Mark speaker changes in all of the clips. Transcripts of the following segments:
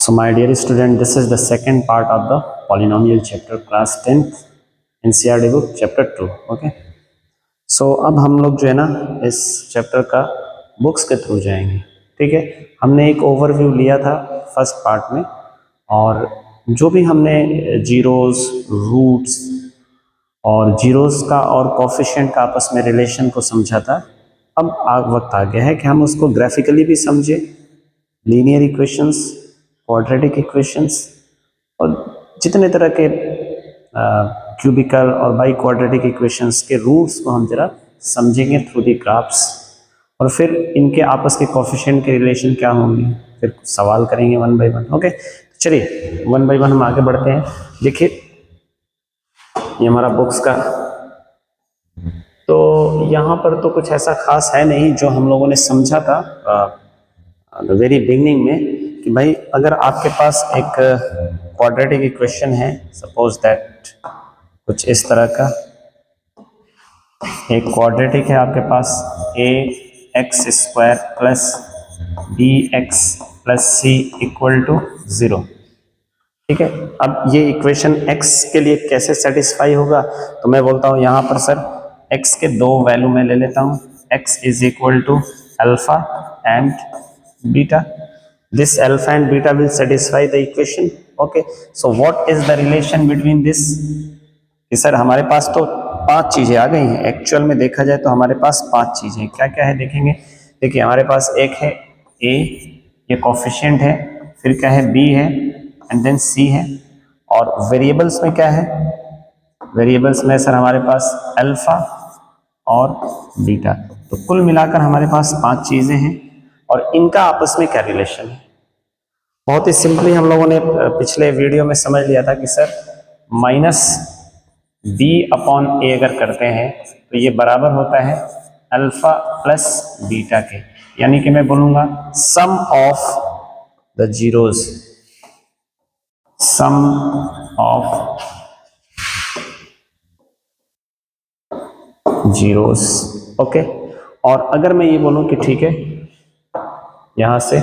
Speaker 1: So my dear student, this is the second part of the polynomial chapter, class 10th NCERT book chapter 2. Okay. So अब हम लोग जो है ना इस चैप्टर का बुक्स के थ्रू जाएंगे. ठीक है. हमने एक ओवरव्यू लिया था फर्स्ट पार्ट में, और जो भी हमने जीरोस, रूट्स और जीरोस का और कोफिशिएंट का आपस में रिलेशन को समझा था. अब वक्त आ गया है कि हम उसको ग्राफिकली भी समझे, लीनियर इक्वेशंस, क्वाड्रेटिक इक्वेशंस और जितने तरह के क्यूबिकल और बाई क्वाड्रेटिक इक्वेशंस के रूट्स को हम जरा समझेंगे थ्रू दी ग्राफ्स, और फिर इनके आपस के कोफिशिएंट के रिलेशन क्या होंगे, फिर कुछ सवाल करेंगे वन बाय वन. ओके, चलिए वन बाय वन हम आगे बढ़ते हैं. देखिए ये हमारा बुक्स का, तो यहाँ पर तो कुछ ऐसा खास है नहीं जो हम लोगों ने समझा था वेरी बिगनिंग में, कि भाई अगर आपके पास एक क्वाड्रेटिक इक्वेशन है, सपोज दैट कुछ इस तरह का एक क्वाड्रेटिक है आपके पास, A x square plus B x plus C equal to 0. ठीक है. अब ये इक्वेशन x के लिए कैसे सेटिस्फाई होगा, तो मैं बोलता हूँ यहाँ पर सर x के दो वैल्यू में ले लेता हूँ. x is equal to alpha and beta. This alpha and beta will satisfy the equation. Okay. So what is the relation between this? कि सर हमारे पास तो 5 चीजें आ गई हैं. एक्चुअल में देखा जाए तो हमारे पास 5 चीजें क्या क्या है देखेंगे. देखिए हमारे पास एक है a, ये कोफिशिएंट है, फिर क्या है b है, एंड देन c है, और वेरिएबल्स में क्या है, वेरिएबल्स में सर हमारे पास अल्फा और बीटा. तो कुल मिलाकर हमारे पास 5 चीजें हैं, और इनका आपस में क्या रिलेशन है. बहुत ही सिंपली हम लोगों ने पिछले वीडियो में समझ लिया था कि सर माइनस b अपॉन ए अगर करते हैं तो ये बराबर होता है अल्फा प्लस बीटा के, यानी कि मैं बोलूंगा sum of the zeros, sum of zeros. Okay. और अगर मैं ये बोलूं कि ठीक है यहां से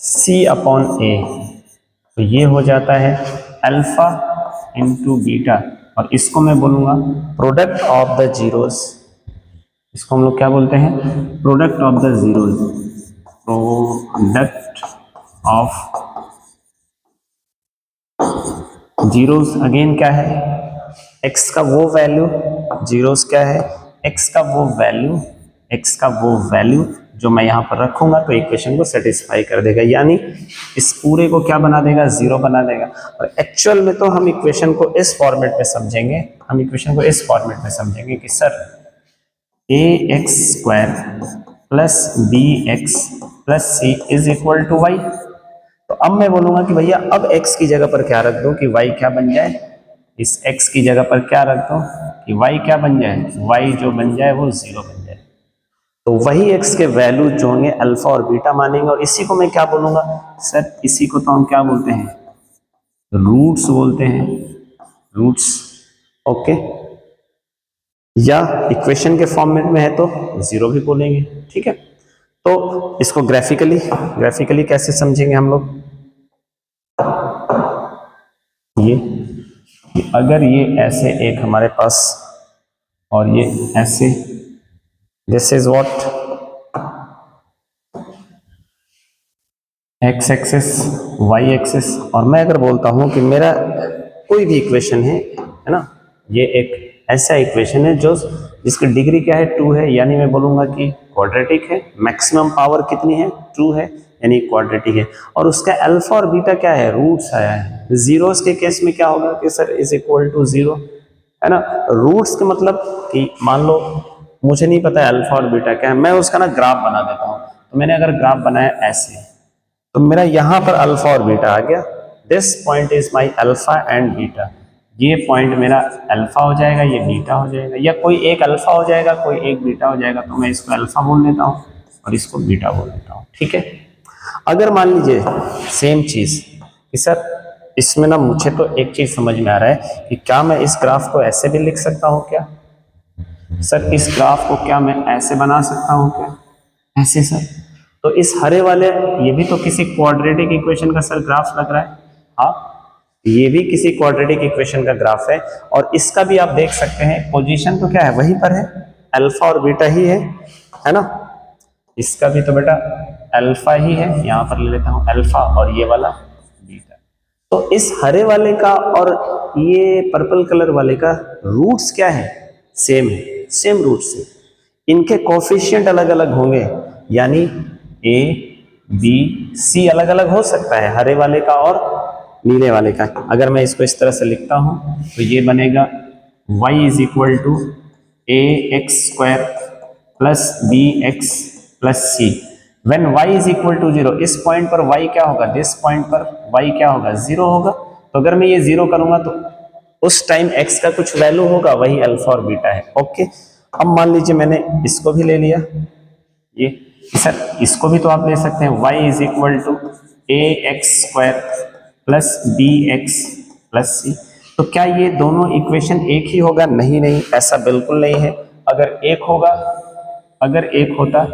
Speaker 1: c अपॉन ए, तो ये हो जाता है अल्फा इंटू बीटा, और इसको मैं बोलूंगा प्रोडक्ट ऑफ द जीरोस. इसको हम लोग क्या बोलते हैं, product of the zeros. Product of zeros again क्या है, x का वो वैल्यू, जीरोस क्या है, x का वो वैल्यू, x का वो वैल्यू जो मैं यहाँ पर रखूंगा तो इक्वेशन को सेटिस्फाई कर देगा, यानी इस पूरे को क्या बना देगा, 0 बना देगा. और एक्चुअल में तो हम इक्वेशन को इस फॉर्मेट में समझेंगे, हम इक्वेशन को इस फॉर्मेट में समझेंगे कि sir a x square plus B x plus c is equal to y. तो अब मैं बोलूंगा कि भैया अब x की जगह पर क्या रख दो कि y क्या बन जाए, इस x की जगह पर क्या रख दो कि y क्या बन जाए, y जो बन जाए वो 0 बन जाए. तो वही x के वैल्यू जो होंगे अल्फा और बीटा मानेंगे, और इसी को मैं क्या बोलूंगा सर, इसी को तो हम क्या बोलते हैं, रूट्स बोलते हैं, रूट्स. ओके. या इक्वेशन के फॉर्मेट में है तो 0 भी बोलेंगे. ठीक है. तो इसको ग्राफिकली कैसे समझेंगे हम लोग, ये कि अगर ये ऐसे एक हमारे पास और ये ऐसे, this is what x axis, y axis, और मैं अगर बोलता हूं कि मेरा कोई भी इक्वेशन है ना, ये एक ऐसा इक्वेशन है जो जिसकी डिग्री क्या है, 2 है, यानी मैं बोलूंगा कि क्वाड्रेटिक है. मैक्सिमम पावर कितनी है, 2 है, यानी क्वाड्रेटिक है. और उसका अल्फा और बीटा क्या है, रूट्स आया है. जीरोस के केस में क्या होगा कि सर इज इक्वल टू 0, है ना. रूट्स के मतलब कि मान लो मुझे नहीं पता है अल्फा और बीटा क्या है, मैं उसका ना ग्राफ बना देता हूँ. तो मैंने अगर ग्राफ बनाया ऐसे, तो मेरा यहां पर अल्फा और बीटा आ गया. This point is my alpha and beta. ये पॉइंट मेरा अल्फा हो जाएगा, ये बीटा हो जाएगा, या कोई एक अल्फा हो जाएगा, कोई एक बीटा हो जाएगा. तो मैं इसको अल्फा बोल देता हूँ और इसको बीटा बोल देता हूँ. ठीक है. अगर मान लीजिए सेम चीज कि सर इसमें ना मुझे तो एक चीज समझ में आ रहा है कि क्या मैं इस ग्राफ को ऐसे भी लिख सकता हूँ क्या, सर इस ग्राफ को क्या मैं ऐसे बना सकता हूँ क्या, ऐसे सर. तो इस हरे वाले, ये भी तो किसी क्वाड्रेटिक इक्वेशन का सर ग्राफ लग रहा है। हाँ, ये भी किसी क्वाड्रेटिक इक्वेशन का ग्राफ है, और इसका भी आप देख सकते हैं पोजीशन तो क्या है, वहीं पर है, अल्फा और बीटा ही है ना। इसका भी तो बेटा अल्फा ही है, यहां पर ले लेता हूं अल्फा, और ये वाला बीटा। तो इस हरे वाले का और ये पर्पल कलर वाले का रूट्स क्या है, सेम है, सेम रूट्स है। इनके कोफिशिएंट अलग अलग होंगे, यानी ए बी सी अलग अलग हो सकता है हरे वाले का और नीले वाले का। अगर मैं इसको इस तरह से लिखता हूं तो ये बनेगा y is equal to A x square plus B x plus c. When y is equal to zero, इस पॉइंट पर y क्या होगा, दिस पॉइंट पर y क्या होगा, जीरो होगा। तो अगर मैं ये जीरो करूंगा तो उस टाइम x का कुछ वैल्यू होगा, वही अल्फा और बीटा है। ओके, अब मान लीजिए मैंने इसको भी ले लिया, ये सर इसको भी तो आप ले सकते हैं, y is equal to A x square plus B x plus सी। तो क्या ये दोनों इक्वेशन एक ही होगा, नहीं नहीं, ऐसा बिल्कुल नहीं है। अगर एक होगा, अगर एक होता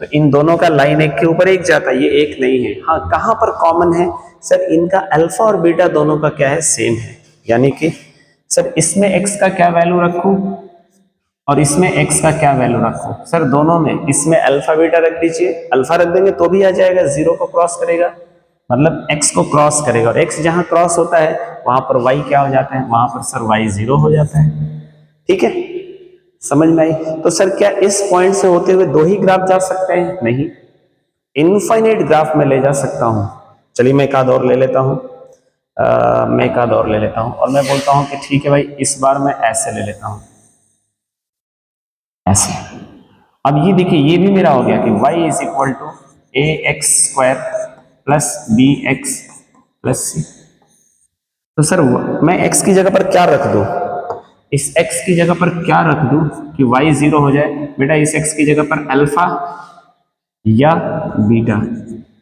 Speaker 1: तो इन दोनों का लाइन एक के ऊपर एक जाता, ये एक नहीं है। हाँ, कहां पर कॉमन है सर, इनका अल्फा और बीटा दोनों का क्या है, सेम है। यानी कि सर इसमें x का क्या वैल्यू रखूं और इसमें x का क्या वैल्यू रखूं, सर दोनों में, इसमें अल्फा बीटा रख दीजिए, अल्फा रख देंगे तो भी आ जाएगा, जीरो को क्रॉस करेगा, मतलब x को क्रॉस करेगा, और x जहां क्रॉस होता है वहां पर y क्या हो जाता है, वहां पर सर y जीरो हो जाता है। ठीक है, समझ में आई। तो सर क्या इस पॉइंट से होते हुए दो ही ग्राफ जा सकते हैं, नहीं, इनफाइनाइट ग्राफ में ले जा सकता हूं। चलिए मैं एक आध और ले लेता हूं, मैं एक आध और ले लेता हूं, और मैं बोलता हूं कि ठीक है भाई, इस बार मैं ऐसे ले लेता हूं, ऐसे। अब ये देखिए, ये भी मेरा हो गया कि y is equal to A x square plus B x plus सी। तो सर मैं x की जगह पर क्या रख दूं, इस x की जगह पर क्या रख दूं कि y जीरो हो जाए, बेटा इस x की जगह पर अल्फा या बीटा,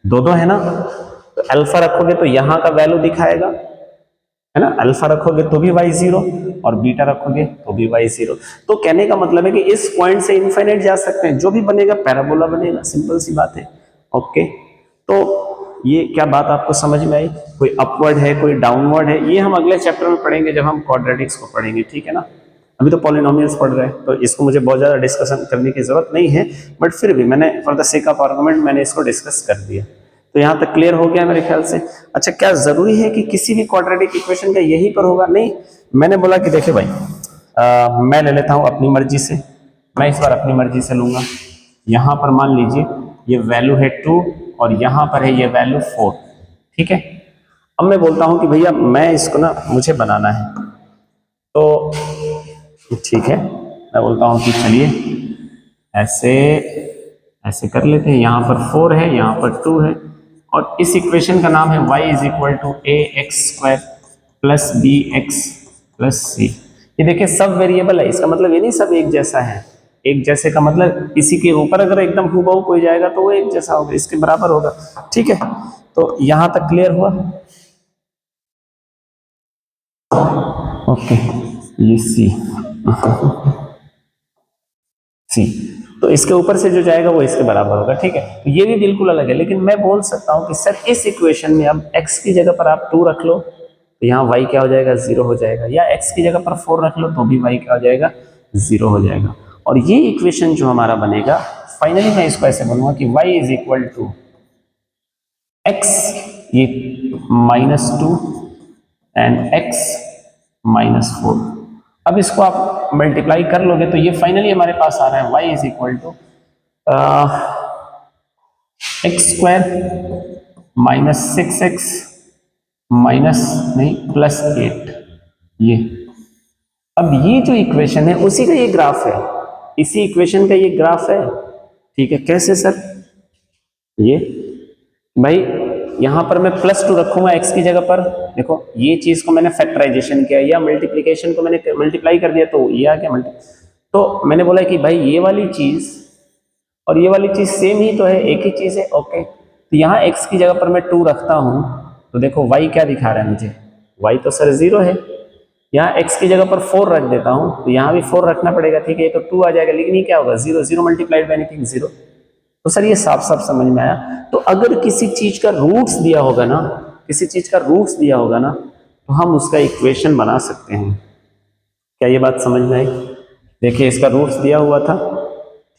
Speaker 1: दो है ना। तो अल्फा रखोगे तो यहां का वैल्यू दिखाएगा, है ना, अल्फा रखोगे तो भी y जीरो, और बीटा रखोगे तो भी y जीरो। तो कहने का मतलब है कि इस पॉइंट से इनफाइनाइट जा सकते हैं, जो भी बनेगा पैराबोला बनेगा, सिंपल सी बात है। ओके, तो ये क्या बात आपको समझ में आई, कोई अपवर्ड है कोई डाउनवर्ड है, ये हम अगले चैप्टर में पढ़ेंगे जब हम क्वाड्रेटिक्स को पढ़ेंगे, ठीक है ना। अभी तो पॉलिनोमियल्स पढ़ रहे हैं, तो इसको मुझे बहुत ज्यादा डिस्कशन करने की जरूरत नहीं है, बट फिर भी मैंने for the sake of argument मैंने इसको डिस्कस कर दिया। तो यहाँ तक क्लियर हो गया मेरे ख्याल से। अच्छा, क्या जरूरी है कि किसी भी क्वाड्रेटिक इक्वेशन का यही पर होगा, नहीं। मैंने बोला कि देखिए भाई, मैं ले लेता हूँ अपनी मर्जी से, मैं इस बार अपनी मर्जी से लूंगा। यहाँ पर मान लीजिए ये वैल्यू है 2 और यहाँ पर है ये वैल्यू 4, ठीक है। अब मैं बोलता हूँ कि भैया मैं इसको ना, मुझे बनाना है, तो ठीक है, मैं बोलता हूँ कि चलिए ऐसे ऐसे कर लेते हैं। यहाँ पर 4 है, यहाँ पर 2 है, और इस इक्वेशन का नाम है y is equal to A x square plus B x plus C. ये देखिए सब वेरिएबल है, इसका मतलब ये नहीं सब एक जैसा है। एक जैसे का मतलब इसी के ऊपर अगर एकदम हूबहू कोई जाएगा तो वो एक जैसा होगा, इसके बराबर होगा, ठीक है। तो यहां तक क्लियर हुआ। ओके, ये सी, तो इसके ऊपर से जो जाएगा वो इसके बराबर होगा, ठीक है। तो ये भी बिल्कुल अलग है, लेकिन मैं बोल सकता हूं कि सर इस इक्वेशन में अब x की जगह पर आप 2 रख लो तो यहाँ y क्या हो जाएगा, 0 हो जाएगा, या x की जगह पर 4 रख लो तो भी y क्या हो जाएगा, 0 हो जाएगा। और ये इक्वेशन जो हमारा बनेगा, फाइनली मैं इसको ऐसे बनूंगा कि y is equal to x, ये -2 एंड x -4। अब इसको आप मल्टीप्लाई कर लोगे तो ये फाइनली हमारे पास आ रहा है y is equal to x square -6x +8। ये अब ये जो इक्वेशन है उसी का ये ग्राफ है, इसी इक्वेशन का ये ग्राफ है, ठीक है। कैसे सर, ये भाई यहां पर मैं +2 रखूंगा x की जगह पर, देखो ये चीज को मैंने फैक्टराइजेशन किया या मल्टीप्लीकेशन को मैंने मल्टीप्लाई कर दिया, तो ये आ गया मल्टी। तो मैंने बोला कि भाई ये वाली चीज और ये वाली चीज सेम ही तो है, एक ही चीज है, ओके। तो यहाँ x की जगह पर मैं 2 रखता हूं तो देखो y क्या दिखा रहा है मुझे, y तो सर 0 है। यहाँ x की जगह पर 4 रख देता हूं तो यहाँ भी 4 रखना पड़ेगा, ठीक है, ये तो 2 आ जाएगा, लेकिन ये क्या होगा, 0 0 मल्टीप्लाइड बाय एनीथिंग 0, तो सर ये साफ साफ समझ में आया। तो अगर किसी चीज का रूट्स दिया होगा ना, किसी चीज का रूट्स दिया होगा ना, तो हम उसका इक्वेशन बना सकते हैं। क्या ये बात समझ में आई? देखिए इसका रूट्स दिया हुआ था,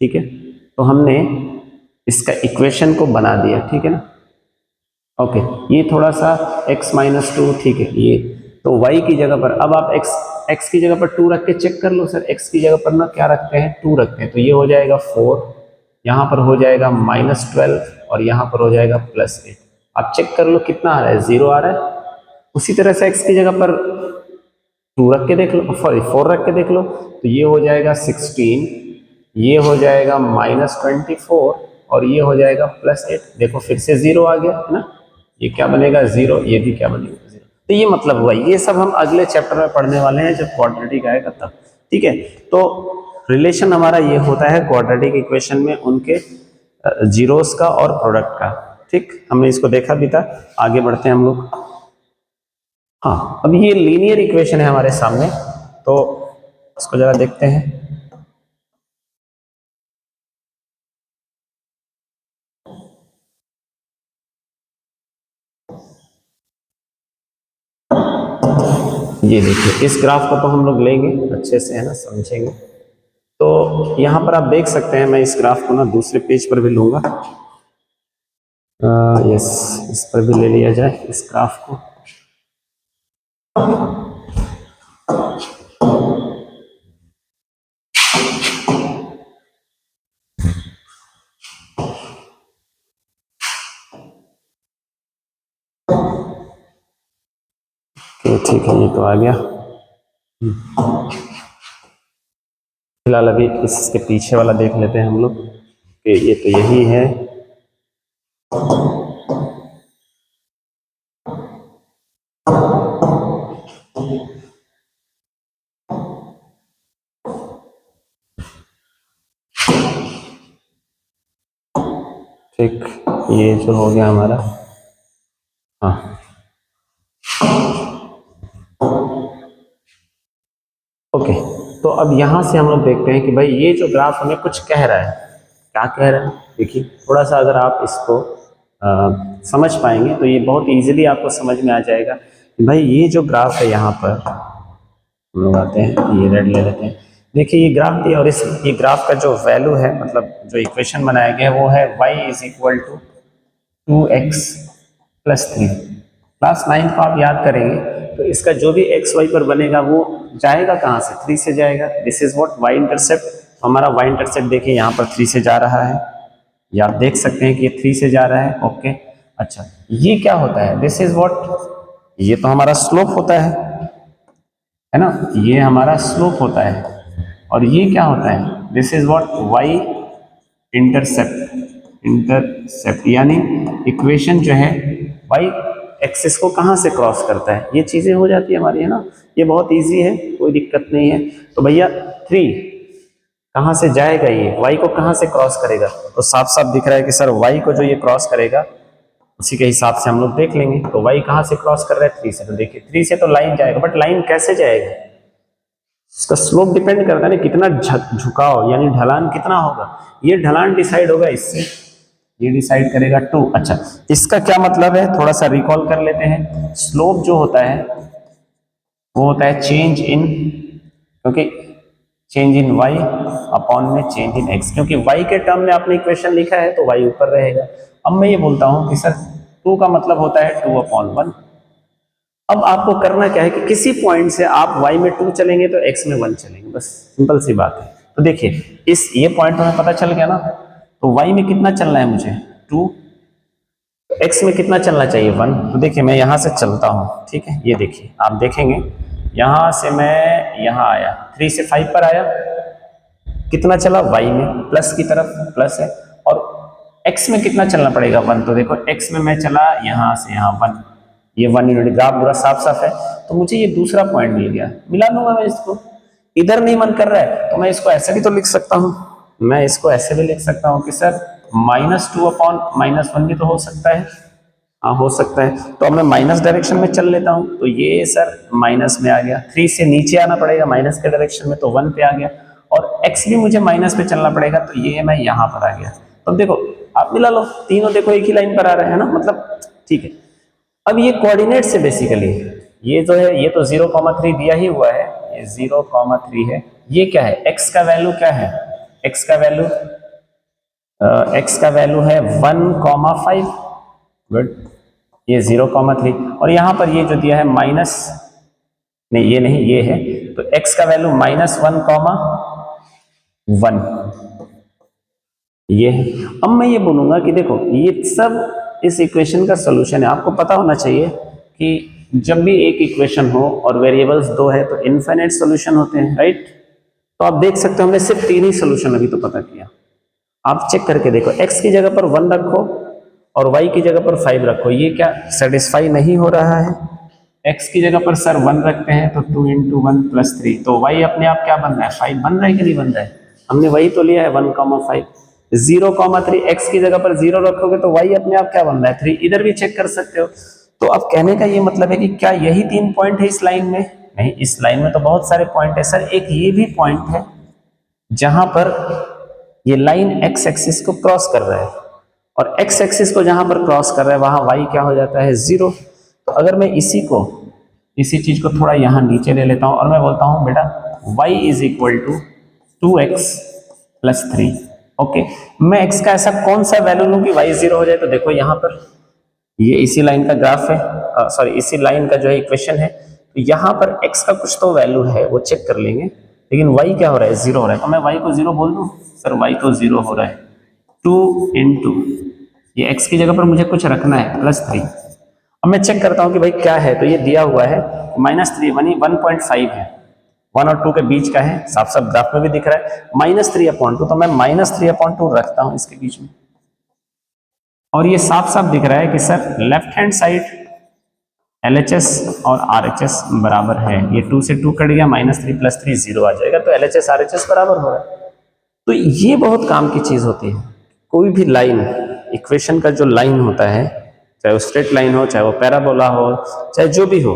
Speaker 1: ठीक है, तो हमने इसका इक्वेशन को बना दिया, ठीक है ना। ओके, ये थोड़ा सा x माइनस टू, ठीक है, ये तो y की जगह पर अब आप x की जगह पर 2 रख के चेक कर लो। सर x की जगह पर ना क्या रखते हैं, 2 रखते हैं, तो ये हो जाएगा 4, यहाँ पर हो जाएगा -12 और यहाँ पर हो जाएगा +8। आप चेक कर लो कितना आ रहा है, 0 आ रहा है। उसी तरह से x की जगह पर 2 रख के देख लो, सॉरी 4 रख के देख लो, तो ये हो जाएगा 16, ये हो जाएगा -24 और ये हो जाएगा +8। देखो फिर से 0 आ गया है ना, ये क्या बनेगा 0, ये भी क्या बनेगा 0। तो ये मतलब हुआ, ये सब हम अगले चैप्टर में पढ़ने वाले हैं जब क्वाड्रेटिक आएगा तब, ठीक है। तो रिलेशन हमारा ये होता है क्वाड्रेटिक इक्वेशन में उनके जीरोस का और प्रोडक्ट का, ठीक। हमने इसको देखा भी था, आगे बढ़ते हैं हम लोग। हाँ, अब ये लीनियर इक्वेशन है हमारे सामने, तो इसको जरा देखते हैं। ये देखिए इस ग्राफ को तो हम लोग लेंगे अच्छे से, है ना, समझेंगे। तो यहाँ पर आप देख सकते हैं, मैं इस ग्राफ को ना दूसरे पेज पर भी लूंगा। यस, इस पर भी ले लिया जाए इस ग्राफ को। ठीक है, ये तो आ गया। फिलहाल अभी इसके पीछे वाला देख लेते हैं हम लोग कि ये तो यही है। ठीक, ये जो हो गया हमारा, हाँ ओके। तो अब यहाँ से हम लोग देखते हैं कि भाई ये जो ग्राफ हमें कुछ कह रहा है, क्या कह रहा है। देखिए थोड़ा सा अगर आप इसको समझ पाएंगे तो ये बहुत इजीली आपको समझ में आ जाएगा कि भाई ये जो ग्राफ है, यहाँ पर हम लोग आते हैं, ये रेड ले लेते हैं। देखिए ये ग्राफ दिया और इस ये ग्राफ का जो वैल्यू है, मतलब जो इक्वेशन बनाया गया है वो है y is equal to 2x + 3। Class 9 को आप याद करेंगे तो इसका जो भी एक्स वाई पर बनेगा वो जाएगा कहाँ से, 3 से जाएगा। This is what y intercept. हमारा y इंटरसेप्ट देखिए यहाँ पर 3 से जा रहा है, ये आप देख सकते हैं कि ये 3 से जा रहा है। ओके, अच्छा ये क्या होता है, दिस इज व्हाट, ये तो हमारा स्लोप होता है ना, ये हमारा स्लोप होता है। और ये क्या होता है, this is what y intercept. Intercept यानी इक्वेशन जो है y एक्सिस को कहाँ से क्रॉस करता है, ये चीजें हो जाती है हमारी, है ना। ये बहुत इजी है, कोई दिक्कत नहीं है। तो भैया 3 कहाँ से जाएगा, ये y को कहाँ से क्रॉस करेगा, तो साफ साफ दिख रहा है कि सर y को जो ये क्रॉस करेगा उसी के हिसाब से हम लोग देख लेंगे। तो y कहाँ से क्रॉस कर रहा है, 3 से। तो देखिए 3 से तो लाइन जाएगा, बट लाइन कैसे जाएगा, इसका स्लोप डिपेंड करता है ना, कितना झुकाव यानी ढलान कितना होगा। ये ढलान डिसाइड होगा इससे, ये डिसाइड करेगा 2। अच्छा, इसका क्या मतलब है, थोड़ा सा रिकॉल कर लेते हैं। स्लोप जो होता है वो होता है चेंज इन, क्योंकि चेंज इन y अपॉन में चेंज इन x, क्योंकि y के टर्म में आपने इक्वेशन लिखा है तो y ऊपर रहेगा। अब मैं ये बोलता हूं कि सर 2 का मतलब होता है 2/1। अब आपको करना क्या है कि किसी पॉइंट से आप y में 2 चलेंगे तो x में 1 चलेंगे, बस सिंपल सी बात है। तो देखिए इस ये पॉइंट हमें पता चल गया ना, तो y में कितना चलना है मुझे 2, तो x में कितना चलना चाहिए 1। तो देखिए मैं यहां से चलता हूं, ठीक है, ये देखिए आप देखेंगे यहां से मैं यहां आया, 3 से 5 पर आया, कितना चला y में प्लस की तरफ प्लस है, और x में कितना चलना पड़ेगा 1। तो देखो x में मैं चला यहां से यहां 1, ये 1 यूनिट, ग्राफ पूरा साफ साफ है। तो मुझे ये दूसरा पॉइंट मिल गया, मिला लूंगा मैं इसको। इधर नहीं मन कर रहा है तो मैं इसको ऐसे भी तो लिख सकता हूँ, मैं इसको ऐसे भी लिख सकता हूँ कि सर -2/-1 भी तो हो सकता है, हाँ हो सकता है। तो अब मैं माइनस डायरेक्शन में चल लेता हूँ, तो ये सर माइनस में आ गया, 3 से नीचे आना पड़ेगा माइनस के डायरेक्शन में, तो 1 पे आ गया, और x भी मुझे माइनस पे चलना पड़ेगा, तो ये मैं यहाँ पर आ गया। तो देखो आप मिला लो, तीनों देखो एक ही लाइन पर आ रहे हैं ना, मतलब ठीक है। अब ये कोऑर्डिनेट से बेसिकली ये जो है, ये तो 0,3 दिया ही हुआ है, ये 0,3 है। ये क्या है, x का वैल्यू क्या है, x का वैल्यू है 1,5। गुड, ये 0,3 और यहां पर ये जो दिया है माइनस, नहीं ये नहीं, ये है, तो x का वैल्यू -1,1 ये है। अब मैं ये बोलूंगा कि देखो ये सब इस इक्वेशन का सॉल्यूशन है। आपको पता होना चाहिए कि जब भी एक इक्वेशन हो और वेरिएबल्स दो है तो इनफाइनाइट सॉल्यूशन होते हैं, राइट। तो आप देख सकते हो हमने सिर्फ 3 ही सॉल्यूशन अभी तो पता किया। आप चेक करके देखो, x की जगह पर 1 रखो और y की जगह पर 5 रखो, ये क्या सेटिस्फाई नहीं हो रहा है। x की जगह पर सर 1 रखते हैं तो 2 × 1 + 3, तो y अपने आप क्या बन रहा है, 5 बन रहा है कि नहीं बन रहा है, हमने वही तो लिया है 1,5। 0,3 x की जगह पर 0 रखोगे तो y अपने आप क्या बन रहा है, 3। इधर भी चेक कर सकते हो। तो अब कहने का ये मतलब है कि क्या यही 3 पॉइंट है इस लाइन में, नहीं, इस लाइन में तो बहुत सारे पॉइंट है सर। एक ये भी पॉइंट है जहां पर ये लाइन x एक्सिस को क्रॉस कर रहा है, और x एक्सिस को जहां पर क्रॉस कर रहा है वहां y क्या हो जाता है, 0। तो अगर मैं इसी चीज को थोड़ा यहां नीचे ले लेता हूं और मैं बोलता हूं बेटा y = 2x + 3। ओके, मैं x का ऐसा कौन सा वैल्यू लूं कि y 0 हो जाए। तो देखो यहां पर ये इसी लाइन का ग्राफ है, सॉरी इसी लाइन का जो है इक्वेशन है, तो यहां पर x का कुछ तो वैल्यू है वो चेक कर लेंगे, लेकिन y क्या हो रहा है, 0 हो रहा है। तो मैं y को 0 बोल दूं, सर y तो 0 हो रहा है। 2 × ये x की जगह पर मुझे कुछ रखना है +3। अब मैं चेक करता हूं कि भाई क्या है, तो ये दिया हुआ है -3 यानी 1.5 है, 1 और 2 के बीच का है, साफ साफ ग्राफ में भी दिख रहा है -3/2, तो मैं -3/2 रखता हूं इसके बीच में। और ये साफ साफ दिख रहा है कि sir left hand side LHS और RHS बराबर है, ये 2 से 2 कट गया, -3 + 3 0 आ जाएगा, तो LHS RHS बराबर हो रहा है। तो ये बहुत काम की चीज होती है। कोई भी लाइन, इक्वेशन का जो लाइन होता है, चाहे वो स्ट्रेट लाइन हो, चाहे वो पैराबोला हो, चाहे जो भी हो,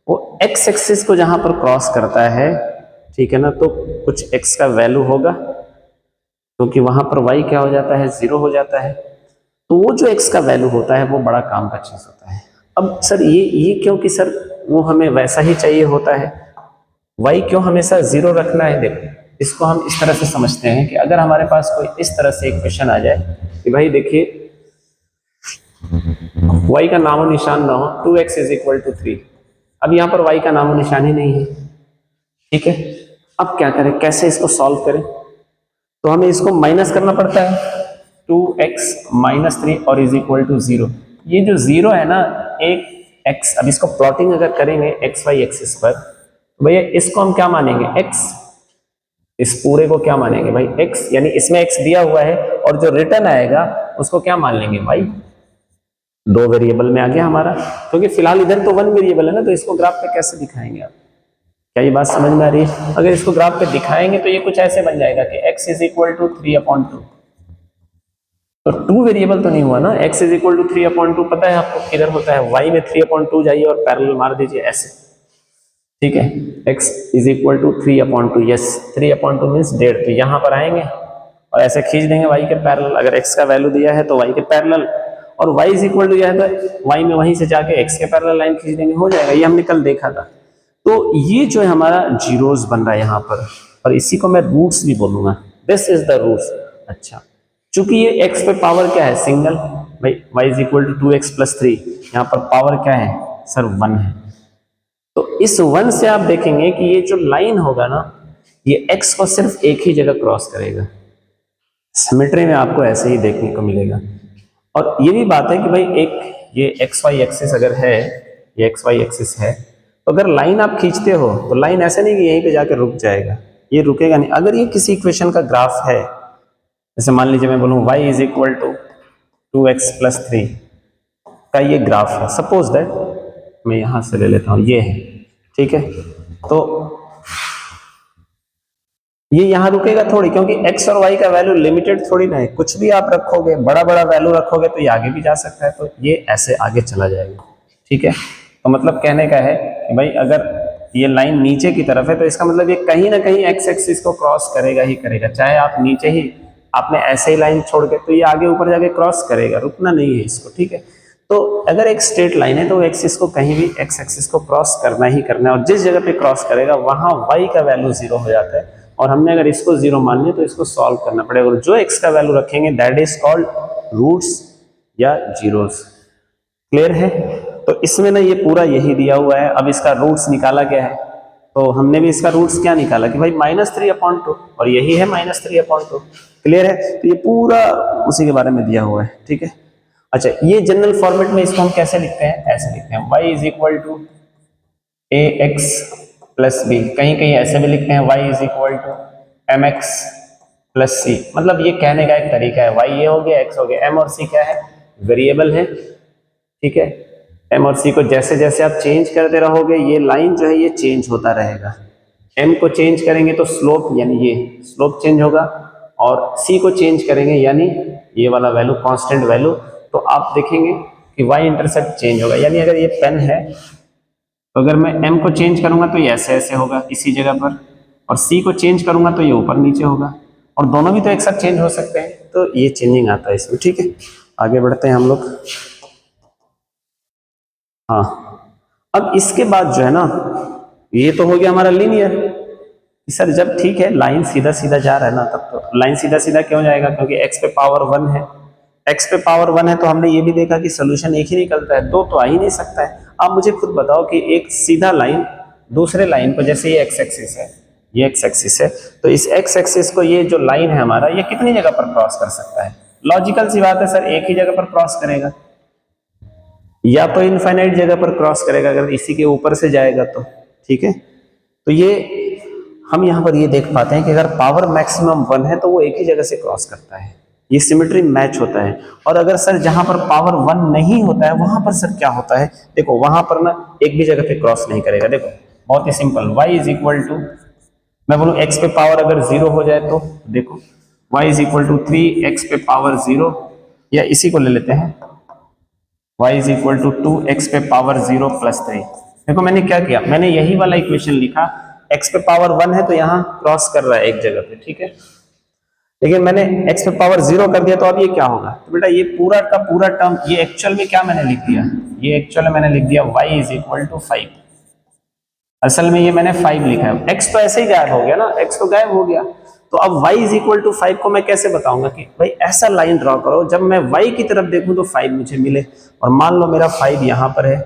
Speaker 1: वो x एक्सिस को जहां पर क्रॉस करता है, ठीक है ना, तो कुछ x का वैल्यू होगा, क्योंकि वहां पर y क्या हो जाता है, 0 हो जाता है। तो वो जो x का वैल्यू होता है वो बड़ा काम का चीज होता है। अब सर ये क्योंकि सर वो हमें वैसा ही चाहिए होता है, y क्यों हमेशा 0 रखना है। देखो इसको हम इस तरह से समझते हैं कि अगर हमारे पास कोई इस तरह से एक क्वेश्चन आ जाए कि भाई देखिए y का नामो निशान ना हो, 2x = 3, अब यहाँ पर y का नामो निशान ही नहीं है, ठीक है। अब क्या करें, कैसे इसको सॉल्व करें, तो हमें इसको माइनस करना पड़ता है, 2x - 3 और = 0। ये जो 0 है ना, एक x, अब इसको प्लॉटिंग अगर करेंगे xy एक्सिस पर, तो भैया इसको हम क्या मानेंगे, x, इस पूरे को क्या मानेंगे भाई, x, यानी इसमें x दिया हुआ है, और जो रिटर्न आएगा उसको क्या मान लेंगे y। 2 वेरिएबल में आ गया हमारा, क्योंकि फिलहाल इधर तो 1 वेरिएबल है ना, तो इसको ग्राफ पे कैसे दिखाएंगे आप, क्या ये बात समझ में आ रही है। अगर इसको ग्राफ पे दिखाएंगे तो ये कुछ ऐसे बन जाएगा कि x = 3/2, तो 2 वेरिएबल तो नहीं हुआ ना, x = 3/2 पता है आपको किधर होता है, y में 3/2 जाइए और पैरेलल मार दीजिए ऐसे, ठीक है। x = 3/2, यस 3/2 मीन्स 1.5, तो यहाँ पर आएंगे और ऐसे खींच देंगे y के पैरेलल। अगर x का वैल्यू दिया है तो y के पैरेलल, और y = दिया है तो y में वहीं से जाके x के पैरेलल लाइन खींच देंगे, हो जाएगा। ये हमने कल देखा था। तो ये जो है हमारा जीरोस बन रहा है यहाँ पर, और इसी को मैं रूट्स भी बोलूंगा, दिस इज द रूट्स। अच्छा, चूंकि ये x पे पावर क्या है, सिंगल, भाई y = 2x + 3, यहाँ पर पावर क्या है सर, 1 है। तो इस 1 से आप देखेंगे कि ये जो लाइन होगा ना, ये x को सिर्फ एक ही जगह क्रॉस करेगा। सिमेट्री में आपको ऐसे ही देखने को मिलेगा। और ये भी बात है कि भाई एक ये XY एक्सिस अगर है, ये XY एक्सिस है, तो अगर लाइन आप खींचते हो तो लाइन ऐसे नहीं कि यहीं पे जाकर रुक जाएगा, ये रुकेगा नहीं। अगर ये किसी इक्वेशन का ग्राफ है, जैसे मान लीजिए मैं बोलूँ y = 2x + 3 का ये ग्राफ है, सपोज दैट मैं यहां से ले लेता हूं, ये है, ठीक है। तो ये यहां रुकेगा थोड़ी, क्योंकि x और y का वैल्यू लिमिटेड थोड़ी ना है, कुछ भी आप रखोगे, बड़ा बड़ा वैल्यू रखोगे तो ये आगे भी जा सकता है, तो ये ऐसे आगे चला जाएगा, ठीक है। तो मतलब कहने का है कि भाई अगर ये लाइन नीचे की तरफ है तो इसका मतलब ये कहीं ना कहीं x एक्सिस को क्रॉस करेगा ही करेगा, चाहे आप नीचे ही आपने ऐसे ही लाइन छोड़ के, तो ये आगे ऊपर जाके क्रॉस करेगा, रुकना नहीं है इसको, ठीक है। तो अगर एक स्ट्रेट लाइन है तो एक्सिस को कहीं भी एक्स एक्सिस को क्रॉस करना ही करना है, और जिस जगह पे क्रॉस करेगा वहां y का वैल्यू 0 हो जाता है, और हमने अगर इसको 0 मान लिया तो इसको सॉल्व करना पड़ेगा, और जो x का वैल्यू रखेंगे दैट इज कॉल्ड रूट्स या जीरोस। क्लियर है? तो इसमें ना ये पूरा यही दिया हुआ है। अब इसका रूट्स निकाला गया है, तो हमने भी इसका रूट्स क्या निकाला कि भाई -3/2, और यही है -3/2। क्लियर है? तो ये पूरा उसी के बारे में दिया हुआ है, ठीक है। अच्छा, ये जनरल फॉर्मेट में इसको हम कैसे लिखते हैं? ऐसे लिखते हैं, y is equal to A X plus B, कहीं कहीं ऐसे भी लिखते हैं y is equal to M X plus C. मतलब ये कहने का एक तरीका है, y ये हो गया, x हो गया, m और c क्या है? वेरिएबल है, ठीक है। m और c को जैसे जैसे आप चेंज करते रहोगे ये लाइन जो है ये चेंज होता रहेगा। m को चेंज करेंगे तो स्लोप, यानी ये स्लोप चेंज होगा, और c को चेंज करेंगे यानी ये वाला वैल्यू, कांस्टेंट वैल्यू, तो आप देखेंगे कि y इंटरसेप्ट चेंज होगा। यानी अगर ये पेन है तो अगर मैं m को चेंज करूंगा तो ये ऐसे ऐसे होगा इसी जगह पर, और c को चेंज करूंगा तो ये ऊपर नीचे होगा, और दोनों भी तो एक साथ चेंज हो सकते हैं, तो ये चेंजिंग आता है इसमें, ठीक है। आगे बढ़ते हैं हम लोग। हाँ, अब इसके बाद जो है ना, ये तो हो गया हमारा लीनियर। सर जब ठीक है लाइन सीधा सीधा जा रहा है ना, तब तो लाइन सीधा सीधा क्यों जाएगा? क्योंकि x पे पावर 1 है, x पे पावर 1 है तो हमने ये भी देखा कि सोल्यूशन एक ही निकलता है, दो तो आ ही नहीं सकता है। आप मुझे खुद बताओ कि एक सीधा लाइन दूसरे लाइन पर, जैसे ये x एक्सिस है, ये x एक्सिस है, तो इस x एक्सिस को ये जो लाइन है हमारा, ये कितनी जगह पर क्रॉस कर सकता है? लॉजिकल सी बात है सर, एक ही जगह पर क्रॉस करेगा, या तो इनफाइनाइट जगह पर क्रॉस करेगा अगर इसी के ऊपर से जाएगा तो, ठीक है। तो ये हम यहाँ पर ये देख पाते हैं कि अगर पावर मैक्सिमम 1 है तो वो एक ही जगह से क्रॉस करता है, ये सिमेट्री मैच होता है। और अगर सर जहां पर पावर 1 नहीं होता है वहां पर सर क्या होता है? देखो वहां पर ना एक भी जगह पे क्रॉस नहीं करेगा। देखो बहुत ही simple, y is equal to, मैं बोलूं x पे पावर अगर 0 हो जाए तो देखो y is equal to 3x पे पावर 0, या इसी को ले लेते हैं y is equal to 2x पे पावर 0 प्लस 3। देखो मैंने क्या किया, मैंने यही वाला इक्वेशन लिखा, x पे पावर 1 है तो यहाँ क्रॉस कर रहा है एक जगह पे, ठीक है। लेकिन मैंने x पे पावर 0 कर दिया तो अब ये क्या होगा? तो बेटा ये पूरा का पूरा टर्म, ये एक्चुअल में क्या मैंने लिख दिया, ये एक्चुअल में मैंने लिख दिया y इज इक्वल टू 5। असल में ये मैंने 5 लिखा है, x तो ऐसे ही गायब हो गया ना, x तो गायब हो गया, तो अब y इज इक्वल टू 5 को मैं कैसे बताऊंगा कि भाई ऐसा लाइन ड्रॉ करो जब मैं y की तरफ देखूं तो 5 मुझे मिले, और मान लो मेरा 5 यहां पर है,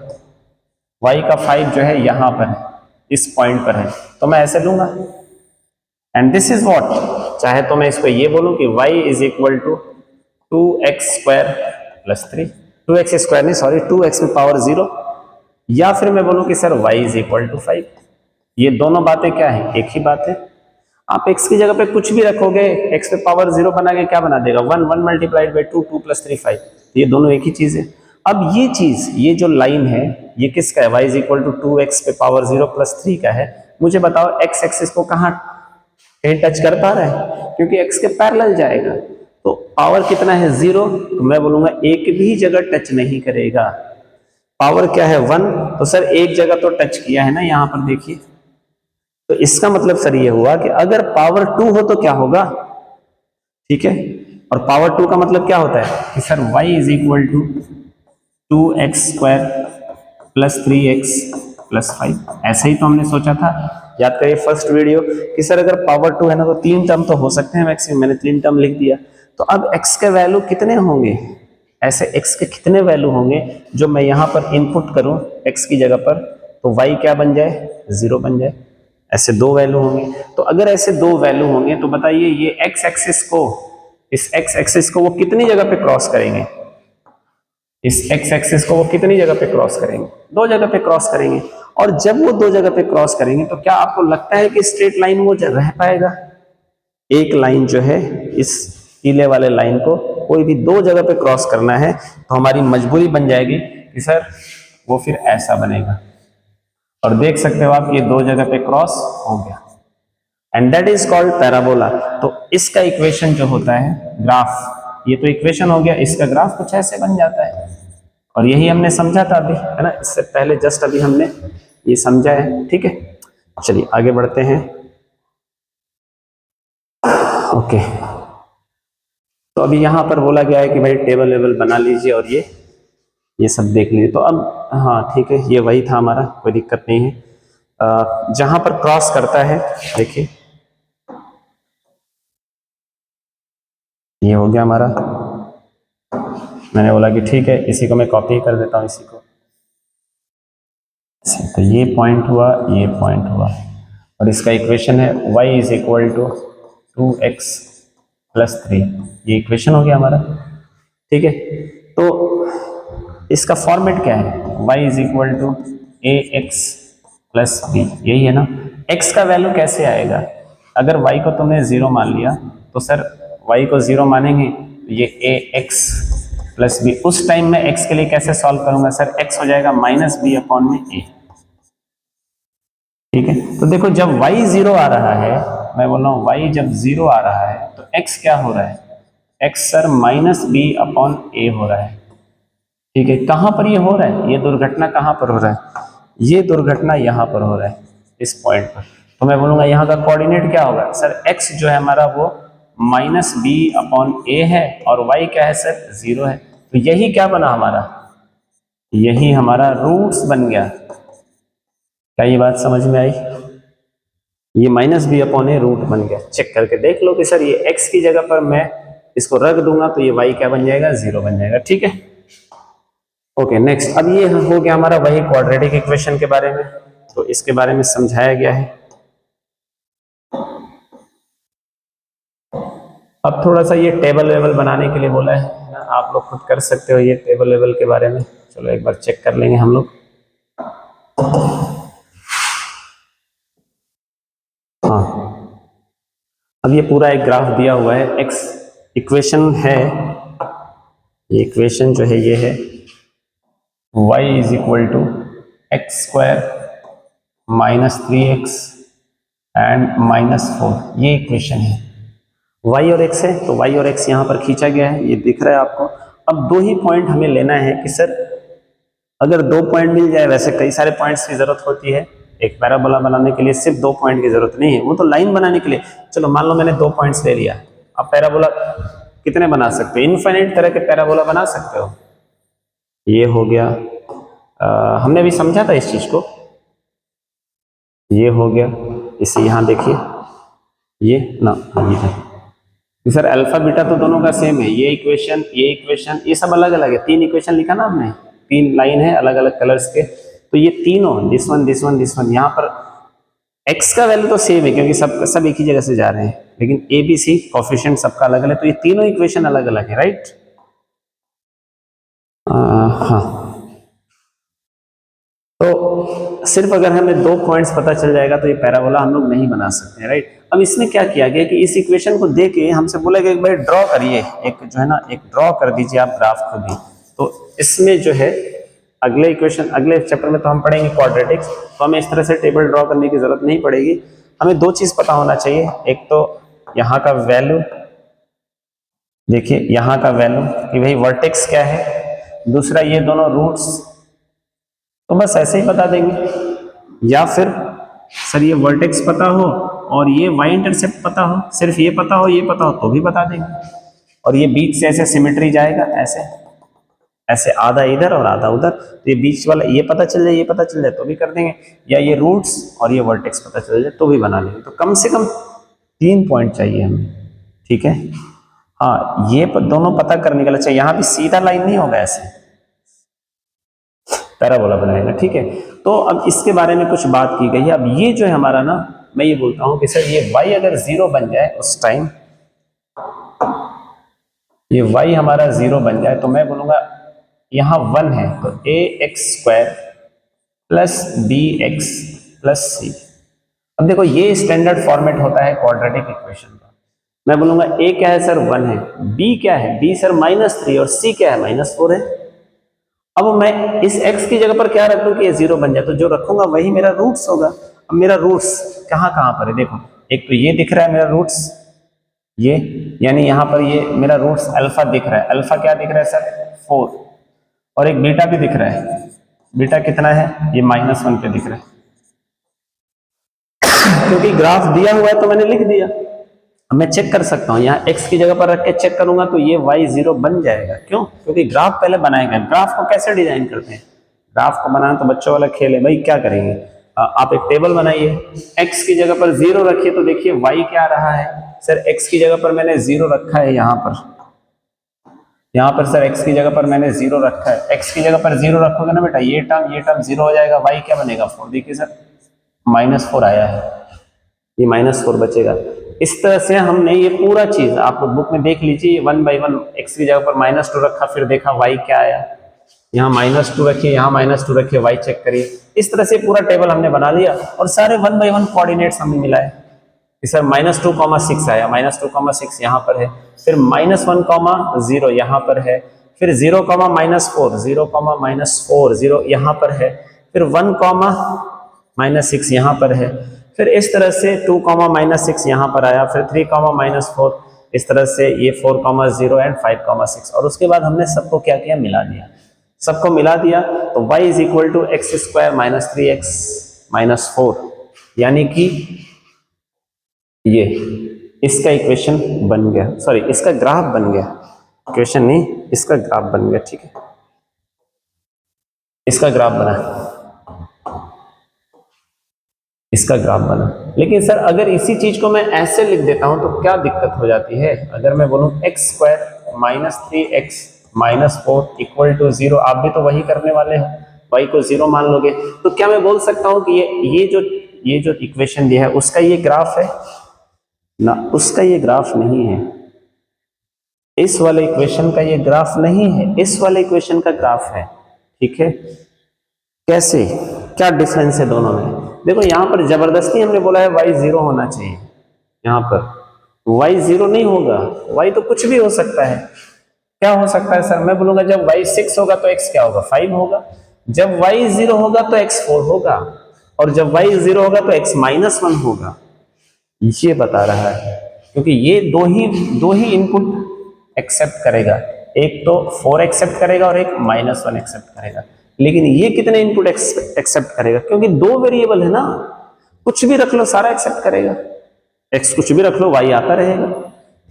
Speaker 1: y का 5 जो है यहां पर है, इस पॉइंट पर है, तो मैं ऐसे लूंगा, एंड दिस इज व्हाट, चाहे तो मैं इसको ये बोलूं कि y is equal to 2x square plus 3, 2x square नहीं सॉरी 2x में पावर 0, या फिर मैं बोलूं कि sir y is equal to 5। ये दोनों बातें क्या है? एक ही बात है। आप x की जगह पे कुछ भी रखोगे, x पे पावर 0 बना के क्या बना देगा? 1 1 मल्टीप्लाइड बाई 2 2 प्लस 3 5, ये दोनों एक ही चीज है। अब ये चीज, ये जो लाइन है ये किसका है? y is equal to 2x पे पावर 0 प्लस 3 का है। मुझे बताओ x एक्सिस को कहाँ कहीं टच कर पा रहा है? क्योंकि x के पैरेलल जाएगा, तो पावर कितना है? 0, तो मैं बोलूंगा एक भी जगह टच नहीं करेगा। पावर क्या है? 1, तो सर एक जगह तो टच किया है ना, यहां पर देखिए, तो इसका मतलब सर ये हुआ कि अगर पावर 2 हो तो क्या होगा, ठीक है। और पावर 2 का मतलब क्या होता है कि sir y is equal to 2x square plus 3x plus 5, ऐसे ही तो हमने सोचा था। याद करिए फर्स्ट वीडियो कि सर अगर पावर 2 है ना तो 3 टर्म तो हो सकते हैं मैक्सिमम, मैंने 3 टर्म लिख दिया। तो अब x के वैल्यू कितने होंगे? ऐसे x के कितने वैल्यू होंगे जो मैं यहां पर इनपुट करूं x की जगह पर, तो y क्या बन जाए? 0 बन जाए। ऐसे 2 वैल्यू होंगे। तो अगर ऐसे 2 वैल्यू होंगे तो बताइए ये x एक्सिस को, इस x एक्सिस को वो कितनी जगह पे क्रॉस करेंगे? इस x एक्सिस को वो कितनी जगह पे क्रॉस करेंगे? 2 जगह पे क्रॉस करेंगे। और जब वो 2 जगह पे क्रॉस करेंगे तो क्या आपको लगता है कि स्ट्रेट लाइन वो रह पाएगा? एक लाइन जो है, इस पीले वाले लाइन को कोई भी 2 जगह पे क्रॉस करना है तो हमारी मजबूरी बन जाएगी कि सर वो फिर ऐसा बनेगा। और देख सकते हो आप ये 2 जगह पे क्रॉस हो गया, and that is called parabola. तो इसका इक्वेशन जो होता है ग्राफ, ये तो इक्वेशन हो गया, इसका ग्राफ कुछ ऐसे बन जाता है। और यही हमने समझा था अभी, है ना, इससे पहले जस्ट अभी हमने ये समझा है, ठीक है। चलिए आगे बढ़ते हैं। ओके, तो अभी यहाँ पर बोला गया है कि भाई टेबल वेबल बना लीजिए और ये सब देख लीजिए। तो अब हाँ ठीक है, ये वही था हमारा, कोई दिक्कत नहीं है। जहां पर क्रॉस करता है, देखिए ये हो गया हमारा। मैंने बोला कि ठीक है, इसी को मैं कॉपी कर देता हूँ, इसी को। तो ये पॉइंट हुआ, ये पॉइंट हुआ, और इसका इक्वेशन है y is equal to 2x plus 3। ये इक्वेशन हो गया हमारा, ठीक है। तो इसका फॉर्मेट क्या है, y is equal to ax plus b, यही है ना। x का वैल्यू कैसे आएगा, अगर y को तुमने 0 मान लिया तो सर y को 0 मानेंगे तो ये ax प्लस बी। उस टाइम में x के लिए कैसे सॉल्व करूंगा सर, x हो जाएगा माइनस बी अपॉन में a, ठीक है। तो देखो जब y 0 आ रहा है, मैं बोल रहा हूँ y जब 0 आ रहा है तो x क्या हो रहा है, x sir minus B upon A हो रहा है, ठीक है। कहां पर ये हो रहा है, ये दुर्घटना कहां पर हो रहा है, ये दुर्घटना यहां पर हो रहा है, इस पॉइंट पर। तो मैं बोलूंगा यहां का कोऑर्डिनेट क्या होगा सर, x जो है हमारा वो माइनस बी अपॉन ए है, और y क्या है सर 0 है। तो यही क्या बना हमारा, यही हमारा रूट्स बन गया। क्या ये बात समझ में आई, ये माइनस बी अपॉन ए रूट बन गया। चेक करके देख लो कि सर ये x की जगह पर मैं इसको रख दूंगा तो ये y क्या बन जाएगा, 0 बन जाएगा, ठीक है। ओके नेक्स्ट, अब ये हो गया हमारा वही क्वाड्रेटिक इक्वेशन के बारे में, तो इसके बारे में समझाया गया है। अब थोड़ा सा ये टेबल वेबल बनाने के लिए बोला है ना, आप लोग खुद कर सकते हो ये टेबल वेबल के बारे में। चलो एक बार चेक कर लेंगे हम लोग। हाँ, अब ये पूरा एक ग्राफ दिया हुआ है, एक्स इक्वेशन है, ये इक्वेशन जो है ये है y is equal to x square minus 3x and minus 4, ये इक्वेशन है। y और x है, तो y और x यहाँ पर खींचा गया है, ये दिख रहा है आपको। अब दो ही पॉइंट हमें लेना है कि सर अगर दो पॉइंट मिल जाए, वैसे कई सारे पॉइंट्स की जरूरत होती है, एक पैराबोला बनाने के लिए सिर्फ दो पॉइंट की जरूरत नहीं है, वो तो लाइन बनाने के लिए। चलो मान लो मैंने दो पॉइंट्स ले लिया, अब पैराबोला कितने बना सकते हो, इनफाइनाइट तरह के पैराबोला बना सकते हो। ये हो गया, हमने अभी समझा था इस चीज को, ये हो गया। इसे यहां देखिए, ये ना ये है कि सर अल्फा बीटा तो दोनों का सेम है, ये इक्वेशन ये सब अलग अलग है। तीन इक्वेशन लिखा ना हमने, तीन लाइन है अलग अलग कलर्स के, तो ये तीनों दिस वन यहाँ पर x का वैल्यू तो सेम है क्योंकि सब एक ही जगह से जा रहे हैं, लेकिन ए बी सी कोफिशिएंट सबका अलग अलग है, तो ये तीनों इक्वेशन अलग अलग है, राइट। हाँ, तो सिर्फ अगर हमें दो पॉइंट्स पता चल जाएगा तो ये पैराबोला हम लोग नहीं बना सकते, राइट। अब इसमें क्या किया गया कि इस इक्वेशन को देके हमसे बोला गया एक बार ड्रॉ करिए, एक जो है ना एक ड्रॉ कर दीजिए आप ग्राफ को भी। तो इसमें जो है अगले इक्वेशन अगले चैप्टर में तो हम पढ़ेंगे क्वाड्रेटिक्स, तो हमें इस तरह से टेबल ड्रॉ करने की जरूरत नहीं पड़ेगी। हमें दो चीज पता होना चाहिए, एक तो यहाँ का वैल्यू, देखिए यहाँ का वैल्यू कि भाई वर्टेक्स क्या है, दूसरा ये दोनों रूट्स, तो बस ऐसे ही बता देंगे। या फिर सर ये वर्टेक्स पता हो और ये वाई इंटरसेप्ट पता हो, सिर्फ ये पता हो ये पता हो तो भी बता देंगे। और ये बीच से ऐसे सिमेट्री जाएगा, ऐसे ऐसे आधा इधर और आधा उधर, तो ये बीच वाला ये पता चल जाए ये पता चल जाए तो भी कर देंगे, या ये रूट्स और ये वर्टेक्स पता चल जाए तो भी बना लेंगे। तो कम से कम 3 पॉइंट चाहिए हमें, ठीक है। हाँ, ये दोनों पता करने के लिए चाहिए, यहाँ भी सीधा लाइन नहीं होगा, ऐसे पैराबोला बनाएगा, ठीक है। तो अब इसके बारे में कुछ बात की गई है। अब ये जो है हमारा ना, मैं ये बोलता हूं कि सर ये y अगर 0 बन जाए उस टाइम, ये y हमारा 0 बन जाए तो मैं बोलूंगा यहां 1 है तो ax² plus bx plus c। अब देखो ये स्टैंडर्ड फॉर्मेट होता है क्वाड्रेटिक इक्वेशन का। मैं बोलूंगा a क्या है सर 1 है, b क्या है, b सर -3 और c क्या है -4 है। अब मैं इस x की जगह पर क्या रख दूं कि ये 0 बन जाए, तो जो रखूंगा वही मेरा रूट्स होगा। अब मेरा रूट्स कहां कहां पर है, देखो एक तो ये दिख रहा है मेरा रूट्स, ये यानी यहां पर ये मेरा रूट्स अल्फा दिख रहा है, अल्फा क्या दिख रहा है सर 4, और एक बीटा भी दिख रहा है, बीटा कितना है ये -1 पे दिख रहा है। क्योंकि ग्राफ दिया हुआ है तो मैंने लिख दिया, अब मैं चेक कर सकता हूँ, यहाँ x की जगह पर रख के चेक करूंगा तो ये y0 बन जाएगा। क्यों? क्योंकि ग्राफ पहले बनाएगा। ग्राफ को कैसे डिजाइन करते हैं? ग्राफ को बनाना तो बच्चों वाला खेल है भाई। क्या करेंगे, आप एक टेबल बनाइए, x की जगह पर 0 रखिए तो देखिए y क्या आ रहा है। सर x की जगह पर मैंने 0 रखा है, यहाँ पर सर x की जगह पर मैंने 0 रखा है। x की जगह पर 0 रखोगे ना बेटा, ये टर्म 0 हो जाएगा, y क्या बनेगा 4। देखिए सर -4 आया है, ये -4 बचेगा। इस तरह से हमने ये पूरा चीज आप बुक में देख लीजिए, 1 बाई 1 x की जगह पर -2 रखा, फिर देखा y क्या आया, यहाँ -2 रखिए, यहाँ -2 रखिए, y चेक करिए। इस तरह से पूरा टेबल हमने बना लिया और सारे 1 बाई 1 कोऑर्डिनेट्स हमने मिलाए। सर -2,6 आया, -2,6 यहाँ पर है, फिर -1,0 यहाँ पर है, फिर 0,-4, 0,-4, 0 यहाँ पर है, फिर 1,-6 यहाँ पर है, फिर इस तरह से 2,-6 यहाँ पर आया, फिर 3,-4, इस तरह से ये 4,0 एंड 5,6। और उसके बाद हमने सबको क्या किया, मिला दिया। सबको मिला दिया तो y is equal to x square minus 3x minus 4, यानी कि ये इसका इक्वेशन बन गया, सॉरी इसका ग्राफ बन गया, इक्वेशन नहीं, इसका ग्राफ बन गया। ठीक है, इसका ग्राफ बना, इसका ग्राफ बना। लेकिन सर अगर इसी चीज को मैं ऐसे लिख देता हूं तो क्या दिक्कत हो जाती है? अगर मैं बोलूं x square minus 3x minus 4 equal to 0, आप भी तो वही करने वाले हो, y को 0 मान लोगे, तो क्या मैं बोल सकता हूं कि ये जो इक्वेशन दिया है उसका ये ग्राफ है ना? उसका ये ग्राफ नहीं है, इस वाले इक्वेशन का ये ग्राफ नहीं है, इस वाले इक्वेशन का ग्राफ है। ठीक है, कैसे, क्या डिफरेंस है दोनों में? देखो यहाँ पर जबरदस्ती हमने बोला है y 0 होना चाहिए, यहाँ पर y 0 नहीं होगा, y तो कुछ भी हो सकता है। क्या हो सकता है सर? मैं बोलूंगा जब y 6 होगा तो x क्या होगा, 5 होगा, जब y 0 होगा तो x 4 होगा, और जब y 0 होगा तो x -1 होगा। ये बता रहा है, क्योंकि ये दो ही इनपुट एक्सेप्ट करेगा, एक तो 4 एक्सेप्ट करेगा और एक -1 एक्सेप्ट करेगा। लेकिन ये कितने इनपुट एक्सेप्ट करेगा? क्योंकि दो वेरिएबल है ना, कुछ भी रख लो सारा एक्सेप्ट करेगा, x कुछ भी रख लो y आता रहेगा।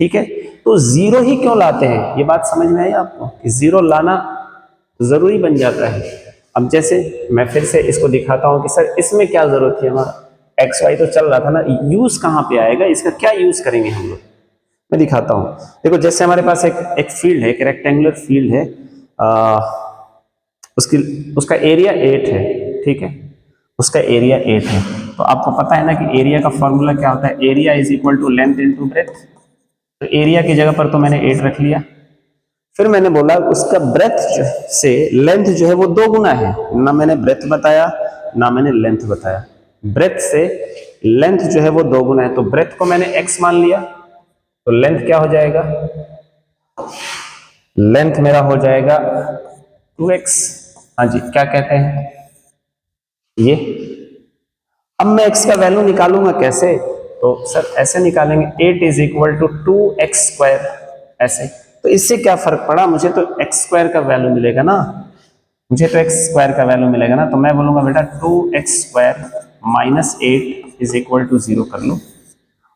Speaker 1: ठीक है, तो 0 ही क्यों लाते हैं, ये बात समझ में आई आपको कि 0 लाना जरूरी बन जाता है। अब जैसे मैं फिर से इसको दिखाता हूं कि सर इसमें क्या जरूरत है, हमारा एक्स वाई तो चल रहा था ना, यूज कहां पे आएगा, इसका क्या यूज करेंगे हम लोग, मैं दिखाता हूं। देखो जैसे हमारे पास एक फील्ड है, एक रेक्टेंगुलर फील्ड है, उसका एरिया 8 है। ठीक है, उसका एरिया 8 है, तो आपको पता है ना कि एरिया का फॉर्मूला क्या होता है, area is equal to length into breadth. तो एरिया की जगह पर तो मैंने 8 रख लिया, फिर मैंने बोला उसका ब्रेथ से लेंथ जो है वो 2 गुना है, ना मैंने ब्रेथ बताया ना मैंने लेंथ बताया, ब्रेथ से लेंथ जो है वो 2 गुना है, तो ब्रेथ को मैंने x मान लिया, तो लेंथ क्या हो जाएगा, लेंथ मेरा हो जाएगा 2x। हाँ जी, क्या कहते हैं ये? अब मैं x का वैल्यू निकालूंगा कैसे, तो सर ऐसे निकालेंगे, 8 is equal to 2x square, ऐसे। तो इससे क्या फर्क पड़ा, मुझे तो x स्क्वायर का वैल्यू मिलेगा ना, मुझे तो x स्क्वायर का वैल्यू मिलेगा ना, तो मैं बोलूंगा बेटा 2x square minus 8 is equal to 0 कर लो।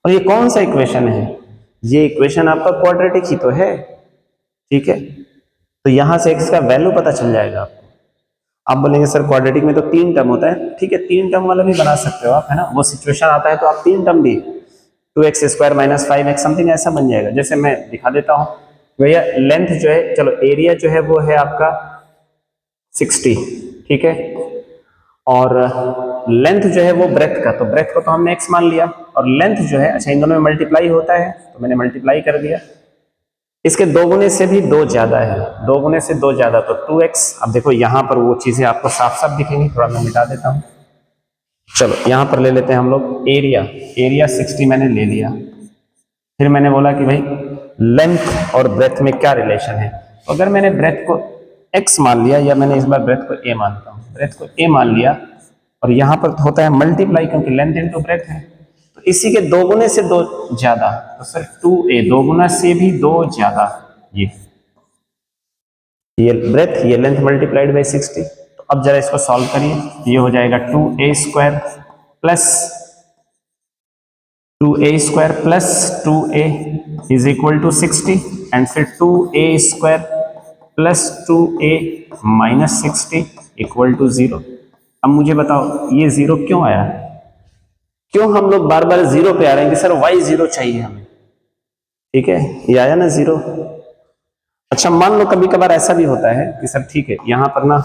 Speaker 1: और ये कौन सा इक्वेशन है, ये इक्वेशन आपका क्वाड्रेटिक ही तो है। ठीक है, तो यहां से x का वैल्यू पता चल जाएगा आपको। आप बोलेंगे सर क्वाड्रेटिक में तो 3 टर्म होता है, ठीक है 3 टर्म वाला भी बना सकते हो आप, है ना, वो सिचुएशन आता है तो आप 3 टर्म भी, 2x square minus 5x something ऐसा बन जाएगा। जैसे मैं दिखा देता हूं भैया, लेंथ जो है, चलो एरिया जो है वो है आपका 60, ठीक है, और लेंथ जो है वो ब्रेथ का, तो ब्रेथ को तो हमने x मान लिया, और लेंथ जो है, अच्छा इन दोनों में मल्टीप्लाई होता है तो मैंने मल्टीप्लाई कर दिया, इसके 2 गुने से भी 2 ज्यादा है, 2 गुने से 2 ज्यादा तो 2x। अब देखो यहां पर वो चीजें आपको साफ साफ दिखेंगी, थोड़ा मैं मिटा देता हूं। चलो यहां पर ले लेते हैं हम लोग एरिया 60 मैंने ले लिया, फिर मैंने बोला कि भाई लेंथ और ब्रेथ में क्या रिलेशन है, तो अगर मैंने ब्रेथ को x मान लिया, या मैंने इस बार ब्रेथ को a मानता हूं, ब्रेथ को a मान लिया, और यहां पर होता है मल्टीप्लाई क्योंकि लेंथ इनटू ब्रेथ है, तो इसी के 2 गुने से 2 ज्यादा, तो सर 2a, 2 गुना से भी 2 ज्यादा, ये ब्रेथ ये लेंथ मल्टीप्लाइड बाई 60। तो अब जरा इसको सॉल्व करिए, ये हो जाएगा 2a square plus 2a² plus 2a is equal to 60 and फिर 2a² plus 2a minus 60 equal to 0। अब मुझे बताओ ये 0 क्यों आया, क्यों हम लोग बार बार 0 पे आ रहे हैं कि सर y 0 चाहिए हमें। ठीक है, ये आया ना 0। अच्छा मान लो कभी कभार ऐसा भी होता है कि सर ठीक है यहां पर ना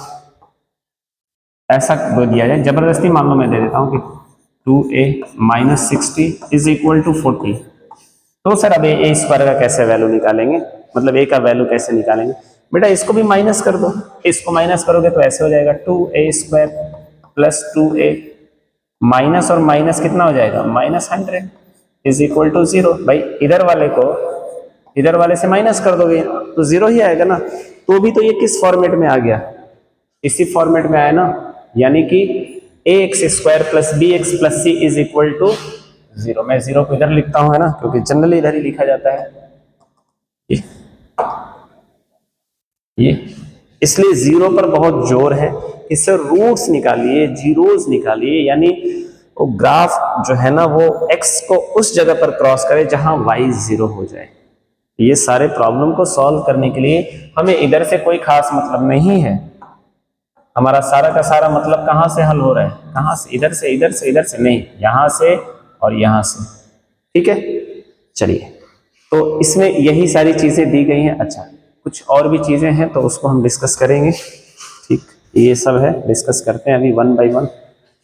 Speaker 1: ऐसा दो दिया जाए, जबरदस्ती मान लो मैं दे देता हूं कि 2a minus 60 is equal to 40। तो सर अब a² का कैसे वैल्यू निकालेंगे, मतलब a का वैल्यू कैसे निकालेंगे। बेटा इसको भी माइनस कर दो, इसको माइनस करोगे तो ऐसे हो जाएगा 2a² प्लस 2a माइनस और माइनस कितना हो जाएगा -100 इज इक्वल टू 0। भाई इधर वाले को इधर वाले से माइनस कर दोगे तो 0 ही आएगा ना। तो भी तो ये किस फॉर्मेट में आ गया, इसी फॉर्मेट में आया ना, यानी कि ax² plus bx plus c is equal to 0। मैं 0 को इधर लिखता हूं है ना, क्योंकि जनरली इधर ही लिखा जाता है ये इसलिए 0 पर बहुत जोर है। इससे रूट्स निकालिए, जीरोस निकालिए, यानी वो ग्राफ जो है ना वो x को उस जगह पर क्रॉस करे जहां y 0 हो जाए। ये सारे प्रॉब्लम को सॉल्व करने के लिए हमें इधर से कोई खास मतलब नहीं है, हमारा सारा का सारा मतलब कहां से हल हो रहा है, कहां से, इधर से, इधर से, इधर से नहीं, यहां से और यहां से। ठीक है, चलिए तो इसमें यही सारी चीजें दी गई हैं। अच्छा कुछ और भी चीजें हैं तो उसको हम डिस्कस करेंगे। ठीक, ये सब है, डिस्कस करते हैं अभी वन बाय वन।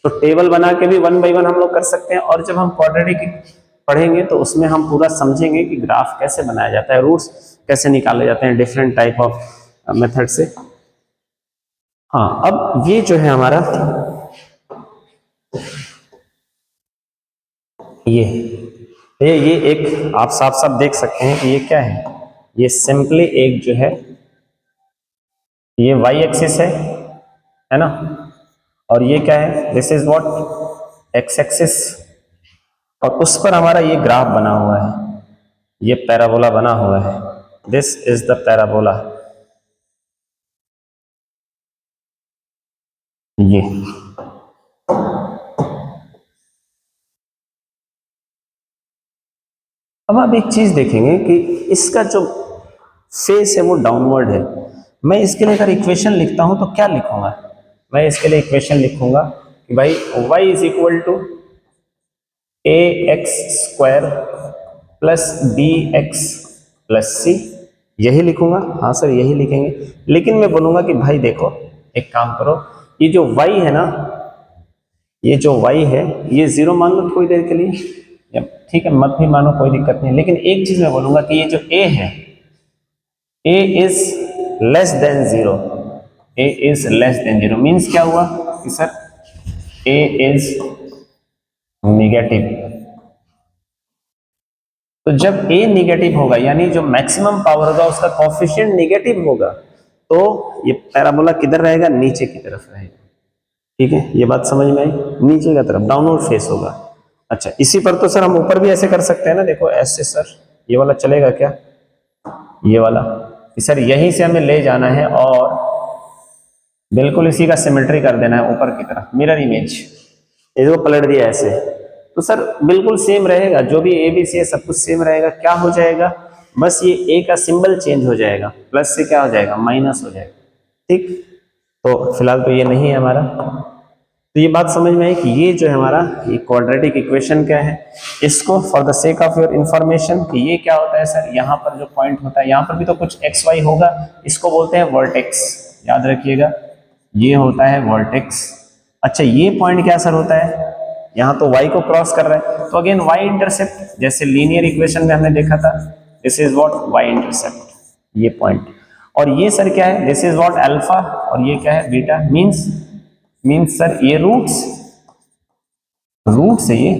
Speaker 1: तो टेबल बना के भी वन बाय वन हम लोग कर सकते हैं, और जब हम क्वाड्रेटिक पढ़ेंगे तो उसमें हम पूरा समझेंगे कि ग्राफ कैसे बनाया जाता है, रूट्स कैसे निकाले जाते हैं डिफरेंट टाइप ऑफ मेथड से। हाँ अब ये जो है हमारा ये एक आप साफ साफ देख सकते हैं कि ये क्या है, ये सिंपली एक जो है ये y एक्सिस है ना, और ये क्या है, this is what x axis, और उस पर हमारा ये ग्राफ बना हुआ है, ये पैराबोला बना हुआ है, दिस इज द पैराबोला। ये अब आप एक चीज देखेंगे कि इसका जो फेस है वो डाउनवर्ड है। मैं इसके लिए अगर इक्वेशन लिखता हूं तो क्या लिखूंगा, मैं इसके लिए इक्वेशन लिखूंगा कि भाई y is equal to ax² plus bx plus c, यही लिखूंगा। हाँ सर यही लिखेंगे, लेकिन मैं बोलूंगा कि भाई देखो एक काम करो, ये जो y है ना, ये जो y है ये 0 मान लो थोड़ी देर के लिए, ठीक है मत भी मानो कोई दिक्कत नहीं, लेकिन एक चीज मैं बोलूंगा कि ये जो a है, a is less than 0, a is less than 0 means क्या हुआ कि सर a इज नेगेटिव। तो जब a नेगेटिव होगा यानी जो मैक्सिमम पावर होगा उसका कोफिशिएंट नेगेटिव होगा, तो ये पैराबोला किधर रहेगा, नीचे की तरफ रहेगा। ठीक है, ये बात समझ में आई, नीचे की तरफ डाउनवर्ड फेस होगा। अच्छा इसी पर तो सर हम ऊपर भी ऐसे कर सकते हैं ना, देखो ऐसे सर ये वाला चलेगा क्या, ये वाला कि सर यहीं से हमें ले जाना है और बिल्कुल इसी का सिमेट्री कर देना है ऊपर की तरफ, मिरर इमेज, इसको पलट दिया ऐसे, तो सर बिल्कुल सेम रहेगा, जो भी ए बी सी है सब कुछ सेम रहेगा। क्या हो जाएगा, बस ये ए का सिंबल चेंज हो जाएगा, प्लस से क्या हो जाएगा माइनस हो जाएगा। ठीक, तो फिलहाल तो ये नहीं है हमारा। तो ये बात समझ में आई कि ये जो है हमारा ये क्वाड्रेटिक इक्वेशन क्या है, इसको for the sake of your information कि ये क्या होता है सर, यहाँ पर जो पॉइंट होता है यहाँ पर भी तो कुछ एक्स वाई होगा, इसको बोलते हैं वर्टेक्स, याद रखिएगा ये होता है वर्टेक्स। अच्छा ये पॉइंट क्या सर होता है, यहाँ तो y को क्रॉस कर रहा है, तो अगेन y इंटरसेप्ट, जैसे लीनियर इक्वेशन में हमने देखा था, this is what y intercept, ये पॉइंट। और ये सर क्या है, दिस इज व्हाट अल्फा, और ये क्या है बीटा, मीन्स सर ये रूट्स है ये।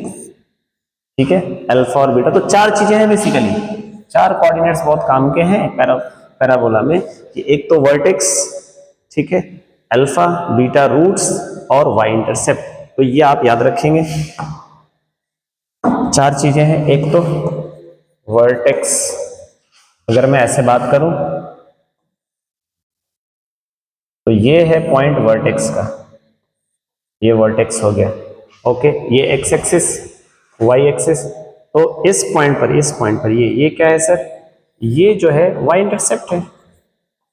Speaker 1: ठीक है, अल्फा और बीटा, तो चार चीजें हैं बेसिकली, चार कोऑर्डिनेट्स बहुत काम के हैं पैराबोला में, कि एक तो वर्टेक्स, ठीक है, अल्फा बीटा रूट्स और y इंटरसेप्ट। तो ये आप याद रखेंगे, चार चीजें हैं, एक तो वर्टेक्स, अगर मैं ऐसे बात करूं तो ये है पॉइंट वर्टेक्स का, ये वर्टेक्स हो गया। ओके, ये एक्स एक्सिस, वाई एक्सिस, तो इस पॉइंट पर ये क्या है सर, ये जो है y इंटरसेप्ट है,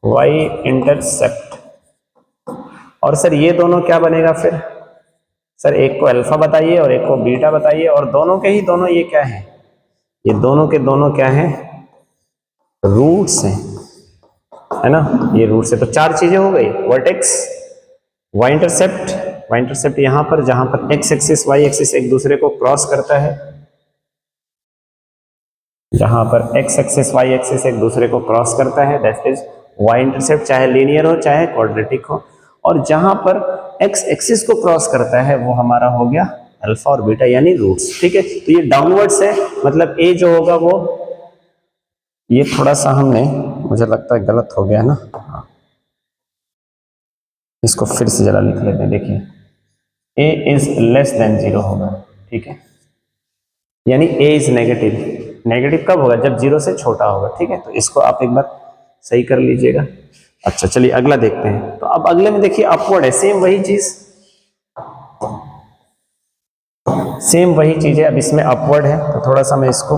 Speaker 1: y इंटरसेप्ट। और सर ये दोनों क्या बनेगा फिर, सर एक को अल्फा बताइए और एक को बीटा बताइए, और दोनों के ही दोनों ये क्या है, ये दोनों के दोनों क्या है, रूट्स हैं, है ना, ये रूट्स है। तो चार चीजें हो गई, वर्टेक्स, वाई इंटरसेप्ट यहां पर, जहां पर एक्स एक्सिस वाई एक्सिस एक दूसरे को क्रॉस करता है, जहां पर एक्स एक्सिस वाई एक्सिस एक दूसरे को क्रॉस करता है, दैट इज वाई इंटरसेप्ट, चाहे लीनियर हो चाहे क्वाड्रेटिक हो। और जहां पर एक्स एक्सिस को क्रॉस करता है वो हमारा हो गया अल्फा और बीटा यानी रूट्स। ठीक है, तो ये डाउनवर्ड्स है, मतलब ए जो होगा वो, ये थोड़ा सा हमने, मुझे लगता है गलत हो गया ना, इसको फिर से जरा लिख लेते हैं। देखिए a इज लेस देन 0 होगा, ठीक है, यानी a इज नेगेटिव। नेगेटिव कब होगा, जब 0 से छोटा होगा। ठीक है, तो इसको आप एक बार सही कर लीजिएगा। अच्छा चलिए अगला देखते हैं। तो अब अगले में देखिए अपवर्ड है, सेम वही चीज है। अब इसमें अपवर्ड है तो थोड़ा सा मैं इसको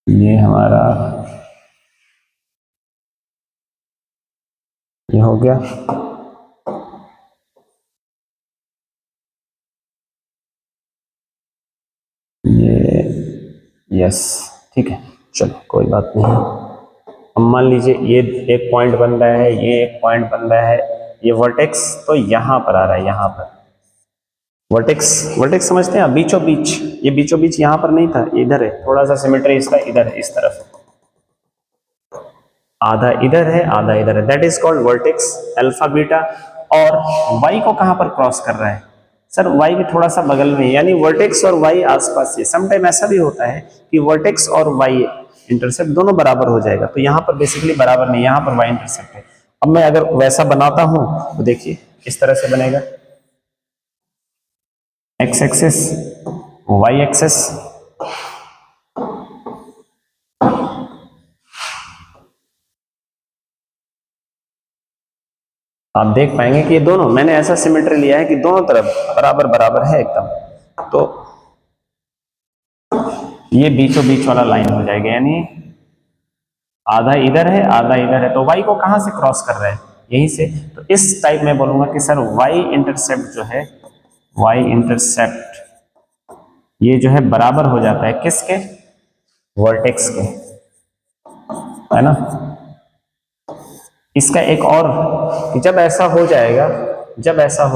Speaker 1: ये हमारा ये हो गया, ये यस, ठीक है, चलो कोई बात नहीं। अब मान लीजिए ये एक पॉइंट बन रहा है, ये एक पॉइंट बन रहा है, ये वर्टेक्स तो यहां पर आ रहा है, यहां पर वर्टेक्स समझते हैं, बीचों बीच, ये बीचों बीच यहां पर नहीं था, इधर है, थोड़ा सा सिमेट्री इसका इधर है, इस तरफ आधा इधर है आधा इधर है, that is called vertex alpha beta. और y को कहां पर क्रॉस कर रहा है, सर y भी थोड़ा सा बगल में, यानी वर्टेक्स और y आसपास है। समटाइम ऐसा भी होता है कि वर्टेक्स और y इंटरसेप्ट दोनों बराबर हो जाएगा, तो यहां पर बेसिकली बराबर नहीं, यहां पर y इंटरसेप्ट है। अब मैं अगर वैसा बनाता हूं तो देखिए इस तरह से बनेगा, x एक्सिस y एक्सिस, आप देख पाएंगे कि ये दोनों, मैंने ऐसा सिमेट्री लिया है कि दोनों तरफ बराबर बराबर है एकदम, तो ये बीचों बीच वाला लाइन हो जाएगा, यानी आधा इधर है आधा इधर है, तो y को कहां से क्रॉस कर रहा है, यहीं से। तो इस टाइप में बोलूंगा कि सर y इंटरसेप्ट जो है, y इंटरसेप्ट ये जो है बराबर हो जाता है किसके, वर्टेक्स के, है ना। इसका एक और कि जब ऐसा हो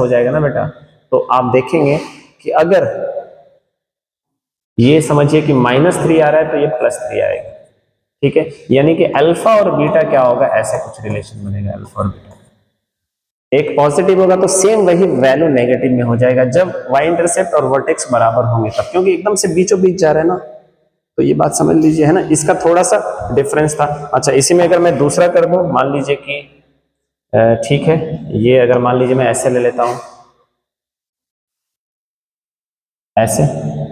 Speaker 1: जाएगा ना बेटा, तो आप देखेंगे कि अगर ये समझिए कि -3 आ रहा है तो ये +3 आएगा, ठीक है, यानी कि अल्फा और बीटा क्या होगा, ऐसे कुछ रिलेशन बनेगा अल्फा और बीटा। एक पॉजिटिव होगा तो सेम वही वैल्यू नेगेटिव में हो जाएगा जब y इंटरसेप्ट और वर्टेक्स बराबर होंगे तब, क्योंकि एकदम से बीचों बीच जा रहे हैं ना, तो ये बात समझ लीजिए, है ना, इसका थोड़ा सा डिफरेंस था। अच्छा इसी में अगर मैं दूसरा कर दूं, मान लीजिए कि ठीक है, ये अगर मान लीजिए मैं ऐसे ले लेता हूं, ऐसे,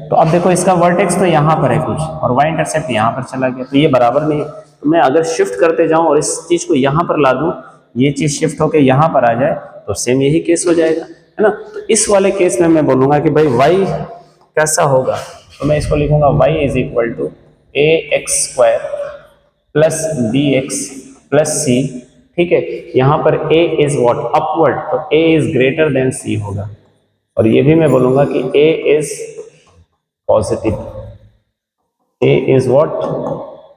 Speaker 1: तो अब देखो इसका वर्टेक्स तो यहां पर है कुछ और y इंटरसेप्ट यहां पर चला गया, तो ये बराबर नहीं है। तो मैं अगर शिफ्ट करते जाऊं और इस चीज को यहां पर ला दूं, ये चीज शिफ्ट होकर यहां पर आ जाए, तो सेम यही केस हो जाएगा, है ना। तो इस वाले केस में मैं बोलूंगा कि भाई y कैसा होगा, तो मैं इसको लिखूंगा y is equal to ax² plus bx plus c, ठीक है। यहां पर a इज व्हाट, अपवर्ड, तो a is greater than c होगा। और ये भी मैं बोलूंगा कि a is positive, a is what,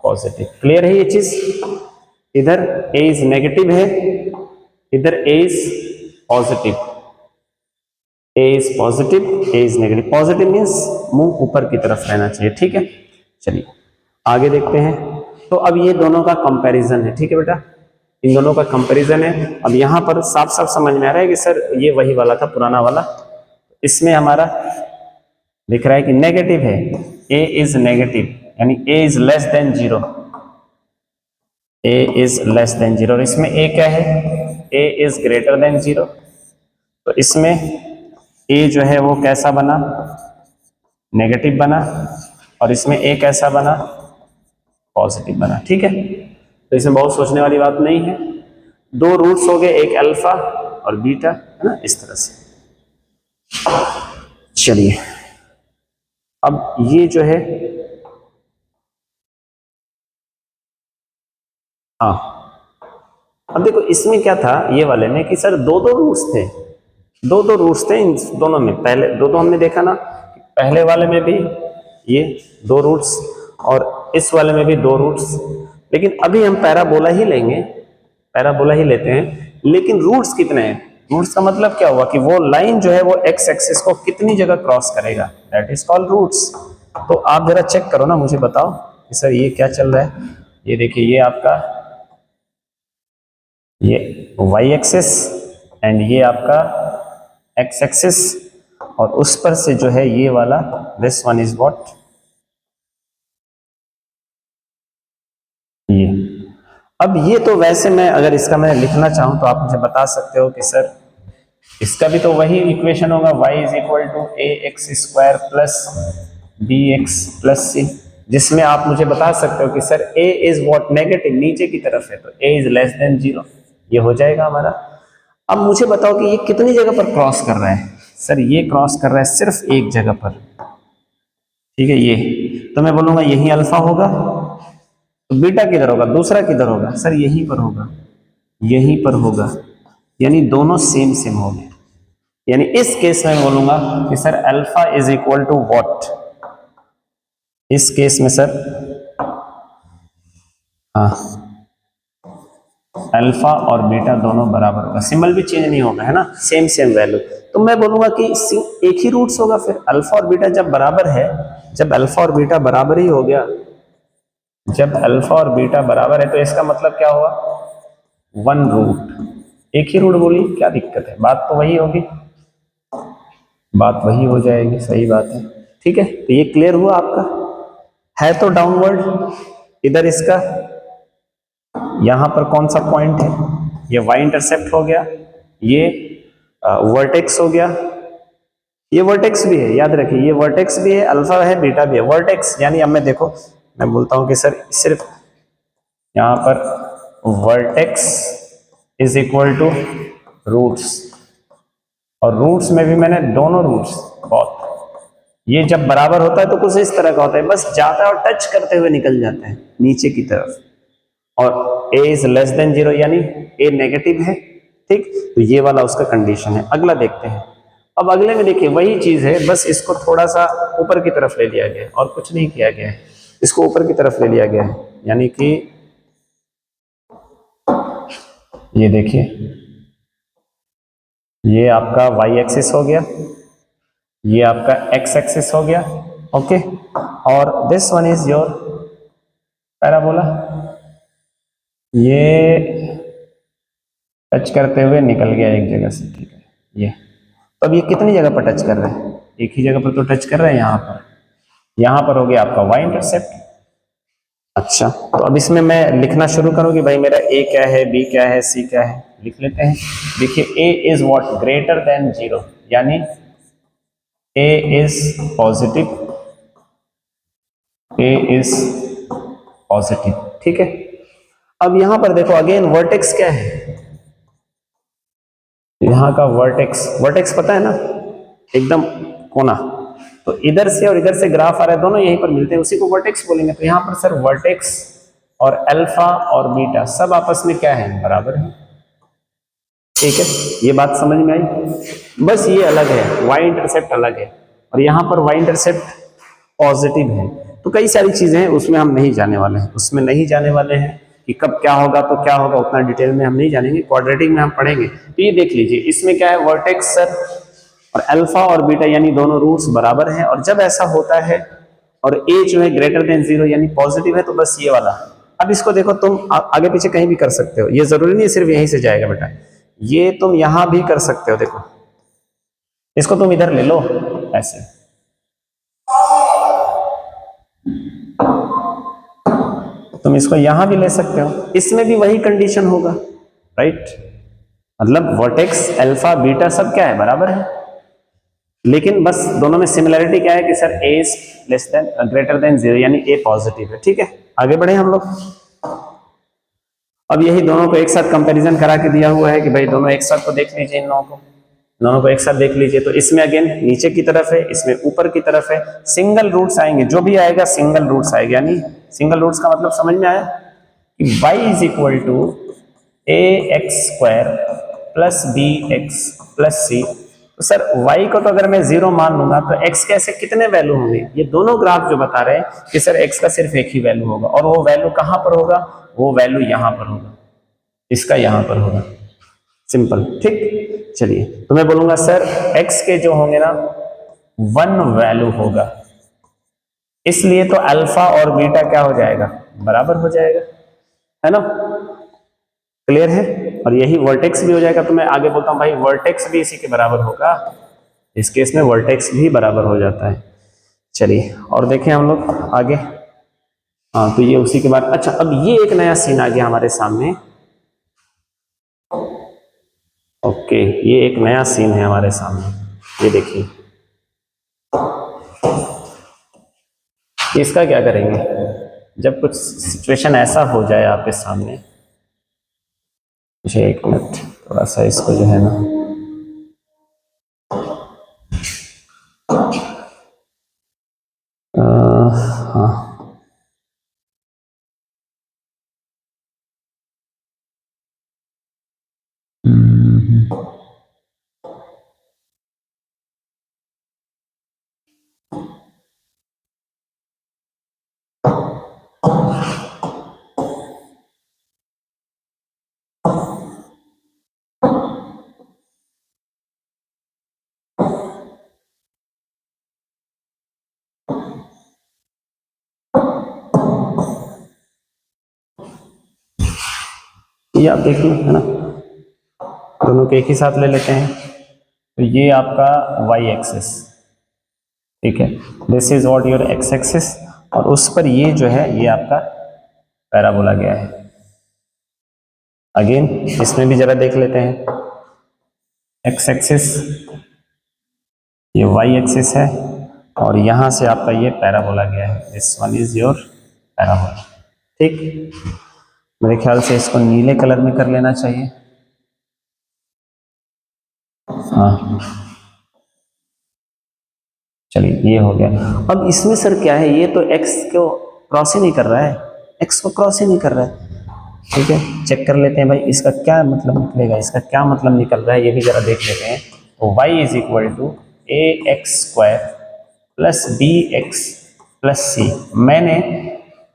Speaker 1: positive. Clear है ये चीज, इधर a इज नेगेटिव है, इधर a is positive, a is positive, a is negative. Positive means मुंह ऊपर की तरफ रहना चाहिए, ठीक है। चलिए आगे देखते हैं। तो अब ये दोनों का कंपैरिजन है, ठीक है बेटा, इन दोनों का कंपैरिजन है। अब यहां पर साफ साफ समझ में आ रहा है कि सर ये वही वाला था पुराना वाला, इसमें हमारा दिख रहा है कि नेगेटिव है, a इज नेगेटिव, यानी a is less than 0, a is less than 0, और इसमें a क्या है, a इज ग्रेटर देन 0, तो इसमें a जो है वो कैसा बना, नेगेटिव बना, और इसमें a कैसा बना, पॉजिटिव बना, ठीक है। तो इसमें बहुत सोचने वाली बात नहीं है, दो रूट्स हो गए, एक अल्फा और बीटा, है ना, इस तरह से। चलिए अब ये जो है, हाँ अब देखो इसमें क्या था ये वाले में कि सर दो दो रूट्स थे, दो दो रूट्स थे इन दोनों में। पहले दो दो हमने देखा ना, पहले वाले में भी ये दो रूट्स और इस वाले में भी दो रूट्स, लेकिन अभी हम पैराबोला ही लेंगे, पैराबोला ही लेते हैं। लेकिन रूट्स कितने हैं? रूट्स का मतलब क्या हुआ कि वो लाइन जो है वो एक्स एक्सिस को कितनी जगह क्रॉस करेगा, दैट इज कॉल्ड रूट्स। तो आप जरा चेक करो ना, मुझे बताओ कि सर ये क्या चल रहा है। ये देखिए ये आपका ये y एक्सिस एंड ये आपका x एक्सिस, और उस पर से जो है ये वाला दिस वन इज व्हाट, ये। अब ये तो वैसे मैं अगर इसका मैं लिखना चाहूं तो आप मुझे बता सकते हो कि सर इसका भी तो वही इक्वेशन होगा, y is equal to A x square plus B x plus c, जिसमें आप मुझे बता सकते हो कि sir a is what, negative नीचे की तरफ है तो a इज लेस देन 0, ये हो जाएगा हमारा। अब मुझे बताओ कि ये कितनी जगह पर क्रॉस कर रहा है? सर ये क्रॉस कर रहा है सिर्फ एक जगह पर, ठीक है ये। तो मैं बोलूंगा यही अल्फा होगा, तो बीटा किधर होगा, दूसरा किधर होगा? सर यहीं पर होगा, यहीं पर होगा, यानी दोनों सेम सेम हो गए। यानी इस केस में बोलूंगा कि sir alpha is equal to what, इस केस में सर, हाँ अल्फा और बीटा दोनों बराबर होगा, सिंबल भी चेंज नहीं होगा है ना, सेम सेम वैल्यू। तो मैं बोलूंगा कि एक ही रूट्स होगा फिर, अल्फा और बीटा जब बराबर है, जब अल्फा और बीटा बराबर ही हो गया, जब अल्फा और बीटा बराबर है तो इसका मतलब क्या हुआ, वन रूट, एक ही रूट बोली, क्या दिक्कत है, बात तो वही होगी, बात वही हो जाएगी, सही बात है। ठीक है, तो ये क्लियर हुआ आपका, है तो डाउनवर्ड इधर इसका, यहां पर कौन सा पॉइंट है, ये y इंटरसेप्ट हो गया, ये वर्टेक्स हो गया, ये वर्टेक्स भी है, याद रखिए ये वर्टेक्स भी है, अल्फा है बीटा भी है, वर्टेक्स यानी अब मैं देखो मैं बोलता हूं कि सर सिर्फ यहां पर vertex is equal to roots, और रूट्स में भी मैंने दोनों रूट्स, बहुत ये जब बराबर होता है तो कुछ इस तरह का होता है, बस जाता है और टच करते हुए निकल जाता है नीचे की तरफ, और a इज लेस देन 0 यानी a नेगेटिव है, ठीक। तो ये वाला उसका कंडीशन है। अगला देखते हैं, अब अगले में देखिए वही चीज है, बस इसको थोड़ा सा ऊपर की तरफ ले लिया गया है और कुछ नहीं किया गया है, इसको ऊपर की तरफ ले लिया गया है, यानी कि ये देखिए ये आपका y एक्सिस हो गया, ये आपका x एक्सिस हो गया, ओके, और this one is your parabola, ये टच करते हुए निकल गया एक जगह से, ठीक है ये। तो अब ये कितनी जगह पर टच कर रहे हैं, एक ही जगह पर तो टच कर रहे हैं, यहाँ पर हो गया आपका y इंटरसेप्ट। अच्छा, तो अब इसमें मैं लिखना शुरू करूं कि भाई मेरा a क्या है, b क्या है, c क्या है, लिख लेते हैं। देखिए a is what, greater than 0, यानी a is positive, a is positive, ठीक है। अब यहां पर देखो अगेन वर्टेक्स क्या है, यहाँ का वर्टेक्स, वर्टेक्स पता है ना, एकदम कोना, तो इधर से और इधर से ग्राफ आ रहा है, दोनों यहीं पर मिलते हैं, उसी को वर्टेक्स बोलेंगे। तो यहाँ पर सर वर्टेक्स और अल्फा और बीटा सब आपस में क्या है, बराबर है, ठीक है, ये बात समझ में आई। बस ये अलग है, वाई इंटरसेप्ट अलग है, और यहाँ पर वाई इंटरसेप्ट पॉजिटिव है। तो कई सारी चीजें हैं उसमें हम नहीं जाने वाले हैं, उसमें नहीं जाने वाले हैं कि कब क्या होगा तो क्या होगा, उतना डिटेल में हम नहीं जानेंगे, क्वाड्रेटिक में हम पढ़ेंगे। तो ये देख लीजिए इसमें क्या है, वर्टेक्स सर और अल्फा और बीटा यानी दोनों रूट्स बराबर हैं, और जब ऐसा होता है और a जो है ग्रेटर देन 0 यानी पॉजिटिव है, तो बस ये वाला। अब इसको देखो तुम आगे पीछे कहीं भी कर सकते हो, ये जरूरी नहीं सिर्फ यहीं से जाएगा बेटा, ये तुम यहां भी कर सकते हो, देखो इसको तुम इधर ले लो ऐसे, तुम इसको यहां भी ले सकते हो, इसमें भी वही कंडीशन होगा, राइट। मतलब वर्टेक्स अल्फा बीटा सब क्या है, बराबर है, लेकिन बस दोनों में सिमिलरिटी क्या है कि sir a is less than greater than 0 यानी a पॉजिटिव है, ठीक है। आगे बढ़े हम लोग, अब यही दोनों को एक साथ कंपैरिजन करा के दिया हुआ है कि भाई दोनों एक साथ, तो देख लीजिए इन दोनों को, दोनों को एक साथ देख लीजिए। तो इसमें अगेन नीचे की तरफ है, इसमें ऊपर की तरफ है, सिंगल रूट्स आएंगे, जो भी आएगा सिंगल रूट्स आएगा। यानी सिंगल रूट्स का मतलब समझ में आया कि y is equal to A x square plus B x plus सी। तो सर y को तो अगर मैं 0 मान लूंगा तो x के ऐसे कितने वैल्यू होंगे? ये दोनों ग्राफ जो बता रहे हैं कि सर x का सिर्फ एक ही वैल्यू होगा, और वो वैल्यू कहां पर होगा? वो वैल्यू यहां पर होगा, इसका यहां पर होगा। सिंपल, ठीक। चलिए, तो मैं बोलूंगा सर x के जो होंगे ना 1 वैल्यू होगा, इसलिए तो अल्फा और बीटा क्या हो जाएगा? बराबर हो जाएगा, है ना? क्लियर है? और यही वर्टेक्स भी हो जाएगा। तो मैं आगे बोलता हूं भाई वर्टेक्स भी इसी के बराबर होगा, इस केस में वर्टेक्स भी बराबर हो जाता है। चलिए और देखें हम लोग आगे। हाँ, तो ये उसी के बाद। अच्छा, अब ये एक नया सीन आ गया हमारे सामने। ओके, ये एक नया सीन है हमारे सामने, ये देखिए। इसका क्या करेंगे जब कुछ सिचुएशन ऐसा हो जाए आपके सामने? मुझे एक मिनट, थोड़ा सा इसको जो है ना, हाँ, ये आप देख लो, है ना? दोनों को एक ही साथ ले लेते हैं। तो ये आपका y एक्सिस, ठीक है, this is what your x axis, और उस पर ये जो है ये आपका पैराबोला गया है। अगेन इसमें भी जरा देख लेते हैं। x एक्सिस, ये y एक्सिस है, और यहां से आपका ये पैराबोला गया है। This one is your parabola, ठीक। मेरे ख्याल से इसको नीले कलर में कर लेना चाहिए। हाँ, चलिए ये हो गया। अब इसमें सर क्या है, ये तो x को क्रॉस ही नहीं कर रहा है, x को क्रॉस ही नहीं कर रहा है, ठीक है। चेक कर लेते हैं भाई इसका क्या मतलब निकलेगा, इसका क्या मतलब निकल रहा है, ये भी जरा देख लेते हैं। तो y is equal to A x square plus B x plus c. मैंने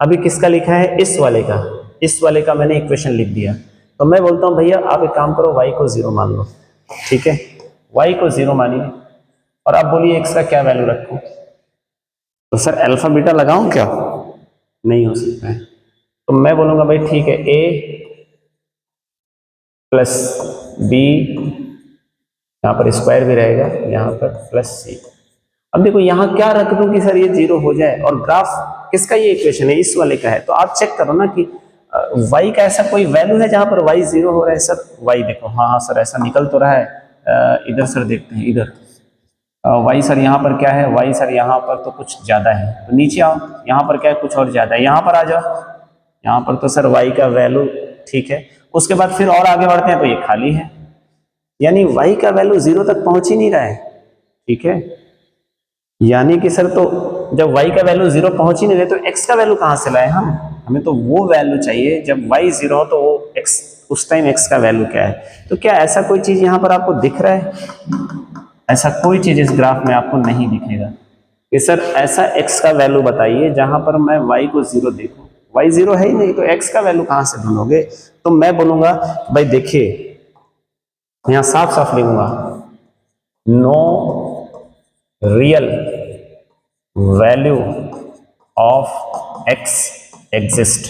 Speaker 1: अभी किसका लिखा है? इस वाले का, इस वाले का मैंने इक्वेशन लिख दिया। तो मैं बोलता हूँ भैया आप एक काम करो, y को 0 मान लो, ठीक है। y को 0 मानिए, और आप बोलिए x का क्या वैल्यू रखूं? तो सर अल्फा बीटा लगाऊं क्या? नहीं हो सकता है। तो मैं बोलूंगा भाई ठीक है, a प्लस बी, यहाँ पर स्क्वायर भी रहेगा, यहाँ पर प्लस सी। अब देखो यहाँ क्या रख दूं कि सर ये 0 हो जाए, और ग्राफ किसका? ये इक्वेशन है, इस वाले का है। तो आप चेक करो ना कि y का ऐसा कोई वैल्यू है जहां पर y 0 हो रहा है? सर y देखो, हाँ हाँ सर ऐसा निकल तो रहा है। इधर सर देखते हैं, इधर y सर यहाँ पर क्या है? y सर यहाँ पर तो कुछ ज्यादा है, तो नीचे आओ, यहाँ पर क्या है? कुछ और ज्यादा है, यहाँ पर आ जाओ। यहाँ पर तो सर y का वैल्यू ठीक है, उसके बाद फिर और आगे बढ़ते हैं तो ये खाली है, यानी y का वैल्यू 0 तक पहुंच ही नहीं रहा है, ठीक है। यानी कि सर तो जब y का वैल्यू 0 पहुंच ही नहीं रहे तो x का वैल्यू कहां से लाए हम? हमें तो वो वैल्यू चाहिए जब y 0 हो, तो वो x, उस टाइम x का वैल्यू क्या है? तो क्या ऐसा कोई चीज यहाँ पर आपको दिख रहा है? ऐसा कोई चीज इस ग्राफ में आपको नहीं दिखेगा कि सर ऐसा x का वैल्यू बताइए जहां पर मैं y को 0 देखूं। y 0 है ही नहीं, तो x का वैल्यू कहां से ढूंढोगे? तो मैं बोलूंगा भाई देखिए, यहां साफ साफ लिखूंगा, no real value of x exist.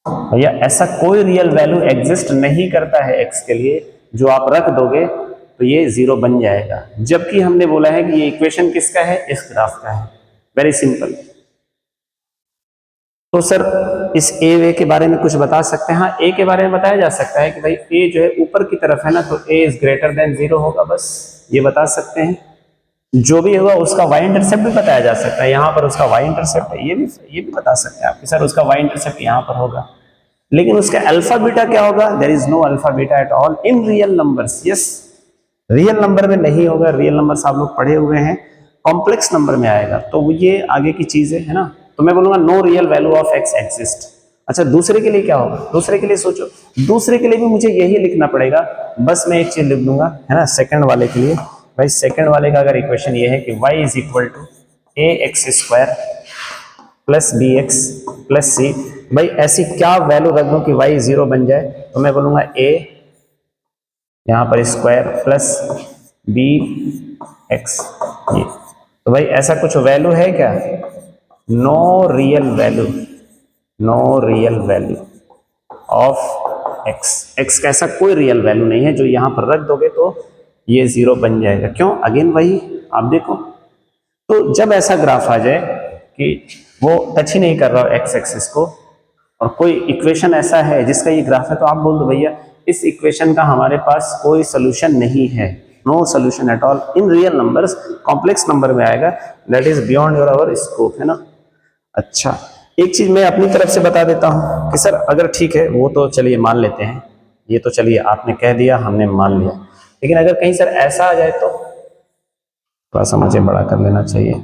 Speaker 1: भैया ऐसा कोई रियल वैल्यू एग्जिस्ट नहीं करता है x के लिए, जो आप रख दोगे तो ये 0 बन जाएगा। जबकि हमने बोला है कि ये इक्वेशन किसका है? इस ग्राफ का है। Very simple. तो सर इस ए वे के बारे में कुछ बता सकते हैं? हाँ, ए के बारे में बताया जा सकता है कि भाई ए जो है ऊपर की तरफ है ना, तो ए इज ग्रेटर देन 0 होगा, बस ये बता सकते हैं। जो भी होगा उसका वाई इंटरसेप्ट भी बताया जा सकता है, यहाँ पर उसका वाई इंटरसेप्ट है, ये भी बता सकते हैं आप कि सर उसका वाई इंटरसेप्ट यहाँ पर होगा। लेकिन उसका अल्फा बीटा क्या होगा? There is no alpha beta at all in real numbers. Yes, real number में नहीं होगा, रियल नंबर आप लोग पढ़े हुए हैं, कॉम्प्लेक्स नंबर में आएगा, तो ये आगे की चीज है ना। तो मैं बोलूंगा no real value of x exist. अच्छा, दूसरे के लिए क्या होगा? दूसरे के लिए सोचो, दूसरे के लिए भी मुझे यही लिखना पड़ेगा, बस मैं एक चीज लिख दूंगा, है ना, सेकंड वाले के लिए। भाई सेकंड वाले का अगर इक्वेशन ये है कि y is equal to A x square plus B x plus c, भाई ऐसी क्या वैल्यू रख दूं कि y जीरो बन जाए? तो मैं बोलूंगा a यहां पर स्क्वायर प्लस बी एक्स, ये तो भाई ऐसा कुछ वैल्यू है क्या? No real value, no real value of x, x का ऐसा कोई रियल वैल्यू नहीं है जो यहां पर रख दोगे तो ये जीरो बन जाएगा। क्यों? अगेन वही आप देखो, तो जब ऐसा ग्राफ आ जाए कि वो टच ही नहीं कर रहा एक्स एक्सिस को, और कोई इक्वेशन ऐसा है जिसका ये ग्राफ है, तो आप बोल दो भैया इस इक्वेशन का हमारे पास कोई सोल्यूशन नहीं है, no solution at all in real numbers, complex number में आएगा, that is beyond your our scope, है ना। अच्छा, एक चीज मैं अपनी तरफ से बता देता हूं कि सर अगर ठीक है वो तो चलिए मान लेते हैं, ये तो चलिए आपने कह दिया हमने मान लिया, लेकिन अगर कहीं सर ऐसा आ जाए तो थोड़ा सा मुझे बड़ा कर लेना चाहिए।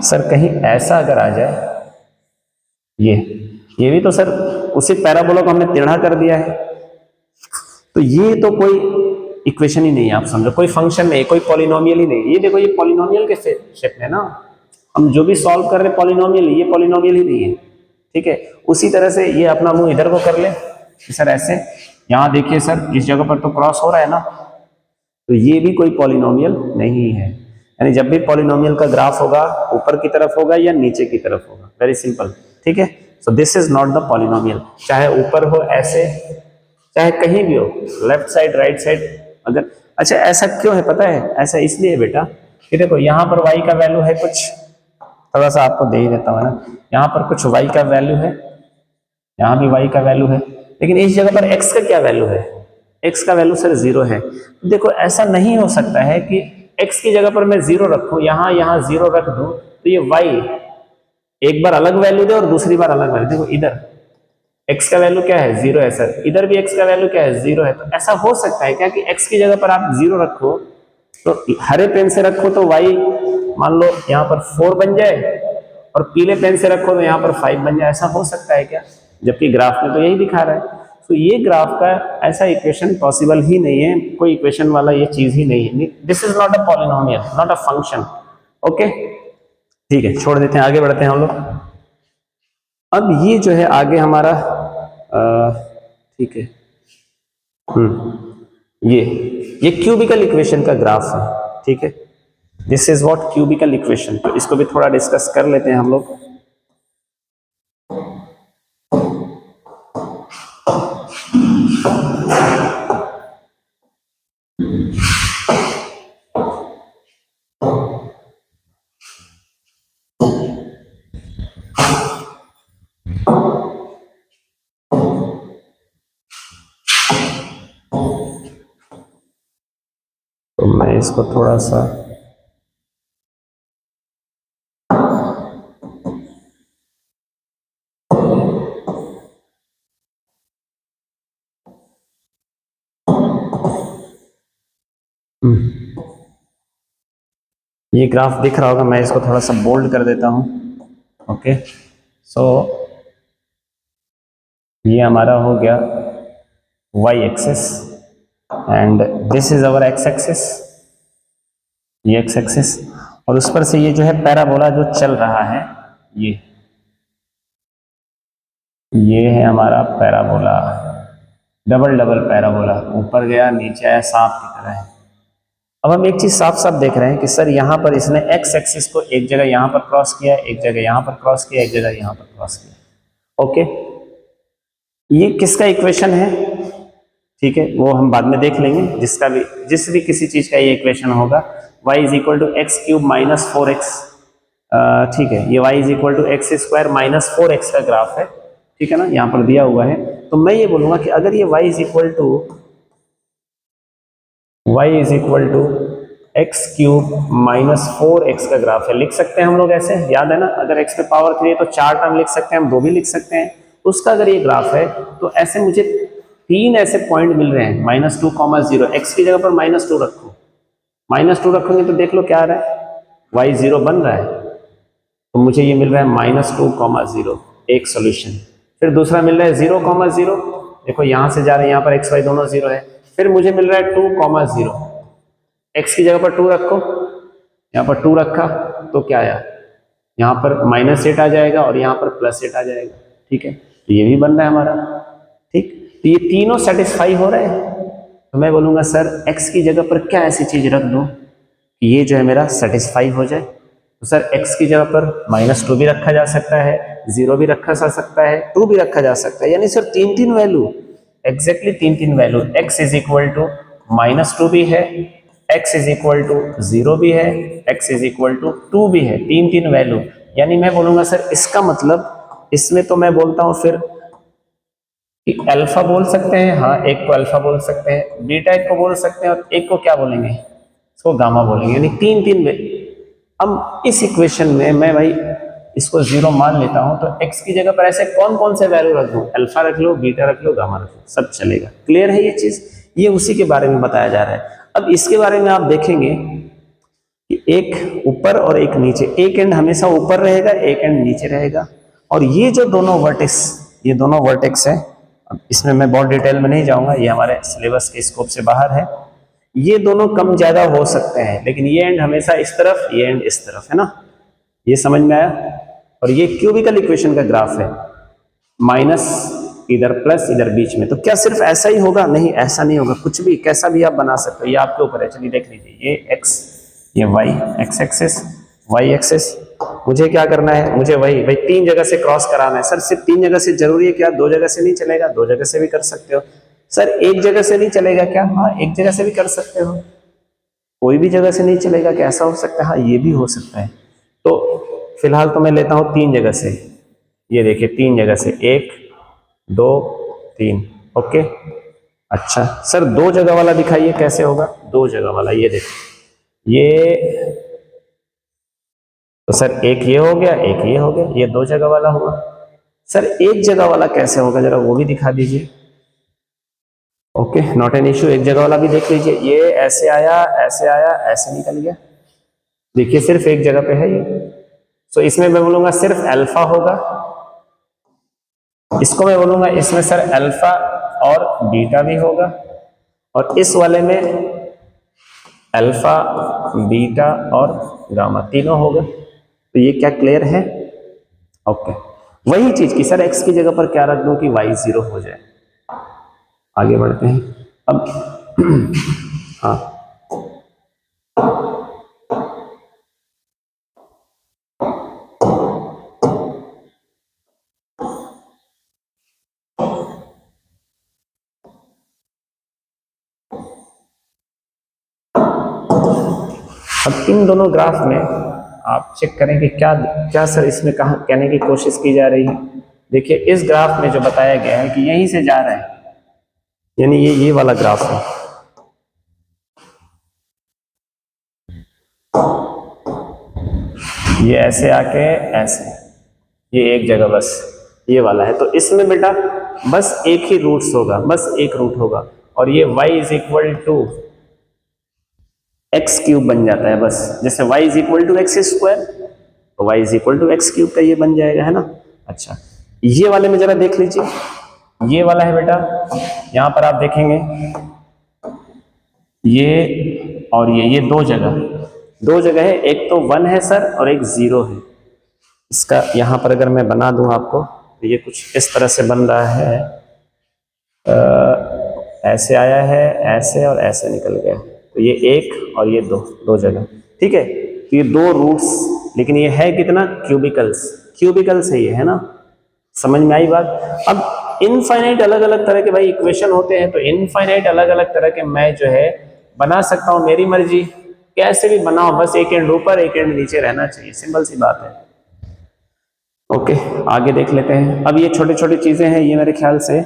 Speaker 1: सर कहीं ऐसा अगर आ जाए, ये भी तो सर उसी पैराबोला को हमने टेढ़ा कर दिया है, तो ये तो कोई इक्वेशन ही नहीं है, आप समझो कोई फंक्शन नहीं, कोई पॉलिनोमियल ही नहीं। ये देखो ये पॉलिनोमियल के शेप में ना, हम जो भी सॉल्व कर रहे पॉलिनोमियल, ये पॉलिनोमियल ही नहीं है, ठीक है। उसी तरह से ये अपना मुंह इधर को कर ले सर ऐसे, यहां देखिए सर इस जगह पर तो क्रॉस हो रहा है ना, तो ये भी कोई पॉलिनोमियल नहीं है। यानी जब भी पॉलिनोमियल का ग्राफ होगा ऊपर की तरफ होगा या नीचे की तरफ होगा, वेरी सिंपल, ठीक है। So this is not the polynomial, चाहे ऊपर हो ऐसे, चाहे कहीं भी हो, लेफ्ट साइड राइट साइड अगर। अच्छा ऐसा क्यों है पता है? ऐसा इसलिए बेटा कि देखो यहाँ पर y का वैल्यू है कुछ, थोड़ा सा आपको दे ही देता हूँ ना, यहाँ पर कुछ y का वैल्यू है, यहाँ भी y का वैल्यू है, लेकिन इस जगह पर x का क्या वैल्यू है? x का वैल्यू सर जीरो है। देखो ऐसा नहीं हो सकता है कि x की जगह पर मैं जीरो रखूं, यहाँ जीरो रख दूं, तो ये y एक बार अलग वैल्यू दे और दूसरी बार अलग वैल्यू। देखो इधर x का वैल्यू क्या है? जीरो है सर, इधर भी x का वैल्यू क्या है? जीरो है। तो ऐसा हो सकता है क्या कि x की जगह पर आप जीरो रखो, तो हरे पेन से रखो तो y मान लो यहाँ पर 4 बन जाए, और पीले पेन से रखो तो यहाँ पर 5 बन जाए। ऐसा हो सकता है क्या? जबकि ग्राफ में तो यही दिखा रहा है। तो ये ग्राफ का ऐसा इक्वेशन पॉसिबल ही नहीं है, कोई इक्वेशन वाला ये चीज ही नहीं है। This is not a polynomial, not a function. Okay ठीक है, छोड़ देते हैं, आगे बढ़ते हैं हम लोग। अब ये जो है आगे हमारा ठीक है, ये क्यूबिकल इक्वेशन का ग्राफ है, ठीक है। This is what cubical equation, तो इसको भी थोड़ा डिस्कस कर लेते हैं हम लोग। तो मैं इसको थोड़ा सा ये ग्राफ दिख रहा होगा, मैं इसको थोड़ा सा बोल्ड कर देता हूं। ओके सो ये हमारा हो गया y axis and this is our x axis, ये x एक्सिस, और उस पर से ये जो है पैराबोला जो चल रहा है, ये है हमारा पैराबोला, डबल डबल पैराबोला, ऊपर गया नीचे आया, सांप की तरह है। अब हम एक चीज साफ साफ देख रहे हैं कि सर यहाँ पर इसने x एक्सिस को एक जगह यहाँ पर क्रॉस किया, एक जगह यहाँ पर क्रॉस किया, एक जगह यहाँ पर क्रॉस किया। ओके, ये किसका इक्वेशन है? ठीक है, वो हम बाद में देख लेंगे, जिसका भी जिस भी किसी चीज का ये इक्वेशन होगा, y is equal to x cube minus 4x, ठीक है, ये y is equal to x square minus 4x का ग्राफ है, ठीक है ना, यहाँ पर दिया हुआ है। तो मैं ये बोलूंगा कि अगर ये y is equal to x cube minus 4x का ग्राफ है, लिख सकते हैं हम लोग ऐसे, याद है ना, अगर x पे पावर 3 है तो 4 टर्म लिख सकते हैं हम, 2 भी लिख सकते हैं। उसका अगर ये ग्राफ है तो ऐसे मुझे तीन ऐसे पॉइंट मिल रहे हैं -2, 0, एक्स की जगह पर -2 रखो, -2 रखोगे तो देख लो क्या आ रहा है, y0 बन रहा है, तो मुझे ये मिल रहा है -2, 0 एक सोल्यूशन। फिर दूसरा मिल रहा है 0, 0, देखो यहां से जा रहे हैं, यहाँ पर एक्स वाई दोनों 0 है। फिर मुझे मिल रहा है 2, 0, एक्स की जगह पर 2 रखो, यहाँ पर 2 रखा तो क्या आया, यहाँ पर -8 आ जाएगा और यहाँ पर +8 आ जाएगा। ठीक है, तो ये भी बन रहा है हमारा। ठीक, तो ये तीनों सेटिस्फाई हो रहे हैं। तो मैं बोलूंगा सर x की जगह पर क्या ऐसी चीज रख दूं कि ये जो है मेरा सेटिस्फाई हो जाए। तो सर x की जगह पर -2 भी रखा जा सकता है, 0 भी रखा जा सकता है, 2 भी रखा जा सकता है, यानी सर तीन वैल्यू, एग्जैक्टली तीन value, x is equal to -2 भी है, x इज इक्वल टू 0 भी है, x इज इक्वल टू 2 भी है, तीन वैल्यू। यानी मैं बोलूंगा सर इसका मतलब इसमें तो मैं बोलता हूं फिर कि अल्फा बोल सकते हैं, हाँ एक को अल्फा बोल सकते हैं, बीटा एक को बोल सकते हैं, और एक को क्या बोलेंगे, इसको गामा बोलेंगे, यानी तीन अब इस इक्वेशन में मैं भाई इसको 0 मान लेता हूं, तो x की जगह पर ऐसे कौन कौन से वैल्यू रख दूं, अल्फा रख लो, बीटा रख लो, गामा रख लो, सब चलेगा। क्लियर है ये चीज, ये उसी के बारे में बताया जा रहा है। अब इसके बारे में आप देखेंगे कि एक ऊपर और एक नीचे, एक एंड हमेशा ऊपर रहेगा, एक एंड नीचे रहेगा, और ये जो दोनों वर्टेक्स, ये दोनों वर्टेक्स है, अब इसमें मैं बहुत डिटेल में नहीं जाऊंगा, ये हमारे सिलेबस के स्कोप से बाहर है, ये दोनों कम ज्यादा हो सकते हैं, लेकिन ये एंड हमेशा इस तरफ, ये एंड इस तरफ, है ना, ये समझ में आया। और ये क्यूबिकल इक्वेशन का ग्राफ है, माइनस इधर प्लस इधर बीच में, तो क्या सिर्फ ऐसा ही होगा, नहीं ऐसा नहीं होगा, कुछ भी कैसा भी आप बना सकते हो, ये आपके ऊपर है। चलिए देख लीजिए, ये एक्स, ये y, x axes, y axes, मुझे क्या करना है, मुझे वही भाई तीन जगह से क्रॉस कराना है। सर सिर्फ तीन जगह से जरूरी है क्या, दो जगह से नहीं चलेगा, दो जगह से भी कर सकते हो। सर एक जगह से नहीं चलेगा क्या, हाँ एक जगह से भी कर सकते हो। कोई भी जगह से नहीं चलेगा क्या, ऐसा हो सकता है, हाँ ये भी हो सकता है। तो फिलहाल तो मैं लेता हूं तीन जगह से, ये देखिए तीन जगह से, 1 2 3, ओके। अच्छा सर दो जगह वाला दिखाइए कैसे होगा, दो जगह वाला, ये देखिए, ये तो सर एक ये हो गया, एक ये हो गया, ये दो जगह वाला हुआ। सर एक जगह वाला कैसे होगा, जरा वो भी दिखा दीजिए। ओके नॉट एन इश्यू, एक जगह वाला भी देख लीजिए, ये ऐसे आया, ऐसे आया, ऐसे निकल गया, देखिए सिर्फ एक जगह पे है ये। तो इसमें मैं बोलूंगा सिर्फ अल्फा होगा, इसको मैं बोलूंगा इसमें सर अल्फा और बीटा भी होगा, और इस वाले में अल्फा, बीटा और गामा तीनों होगा। तो ये क्या क्लियर है, ओके। वही चीज की सर एक्स की जगह पर क्या रख दूं कि वाई 0 हो जाए। आगे बढ़ते हैं अब हाँ अब इन दोनों ग्राफ में आप चेक करें कि क्या क्या सर इसमें कहा कहने की कोशिश की जा रही है। देखिए इस ग्राफ में जो बताया गया है कि यहीं से जा रहा है, यानी ये वाला ग्राफ है, ये ऐसे आके ऐसे, ये एक जगह बस ये वाला है। तो इसमें बेटा बस एक ही रूट्स होगा, बस एक रूट होगा, और ये y is equal to x cube बन जाता है बस। जैसे y is equal to x square, तो y is equal to x cube का ये बन जाएगा, है ना। अच्छा ये वाले में जरा देख लीजिए, ये वाला है बेटा, यहां पर आप देखेंगे ये और ये दो जगह है, एक तो 1 है सर और एक 0 है। इसका यहां पर अगर मैं बना दूं आपको, तो ये कुछ इस तरह से बन रहा है, ऐसे आया है, ऐसे और ऐसे निकल गया, तो ये एक और ये दो जगह, ठीक है। तो ये दो रूट्स, लेकिन ये है कितना, क्यूबिकल्स, क्यूबिकल्स है ये, है ना। समझ में आई बात। अब इनफाइनाइट अलग अलग तरह के भाई इक्वेशन होते हैं, तो इनफाइनाइट अलग अलग तरह के मैं जो है बना सकता हूं, मेरी मर्जी, कैसे भी बनाओ, बस एक एंड ऊपर एक एंड नीचे रहना चाहिए, सिंपल सी बात है। ओके आगे देख लेते हैं। अब ये छोटी छोटी चीजें हैं, ये मेरे ख्याल से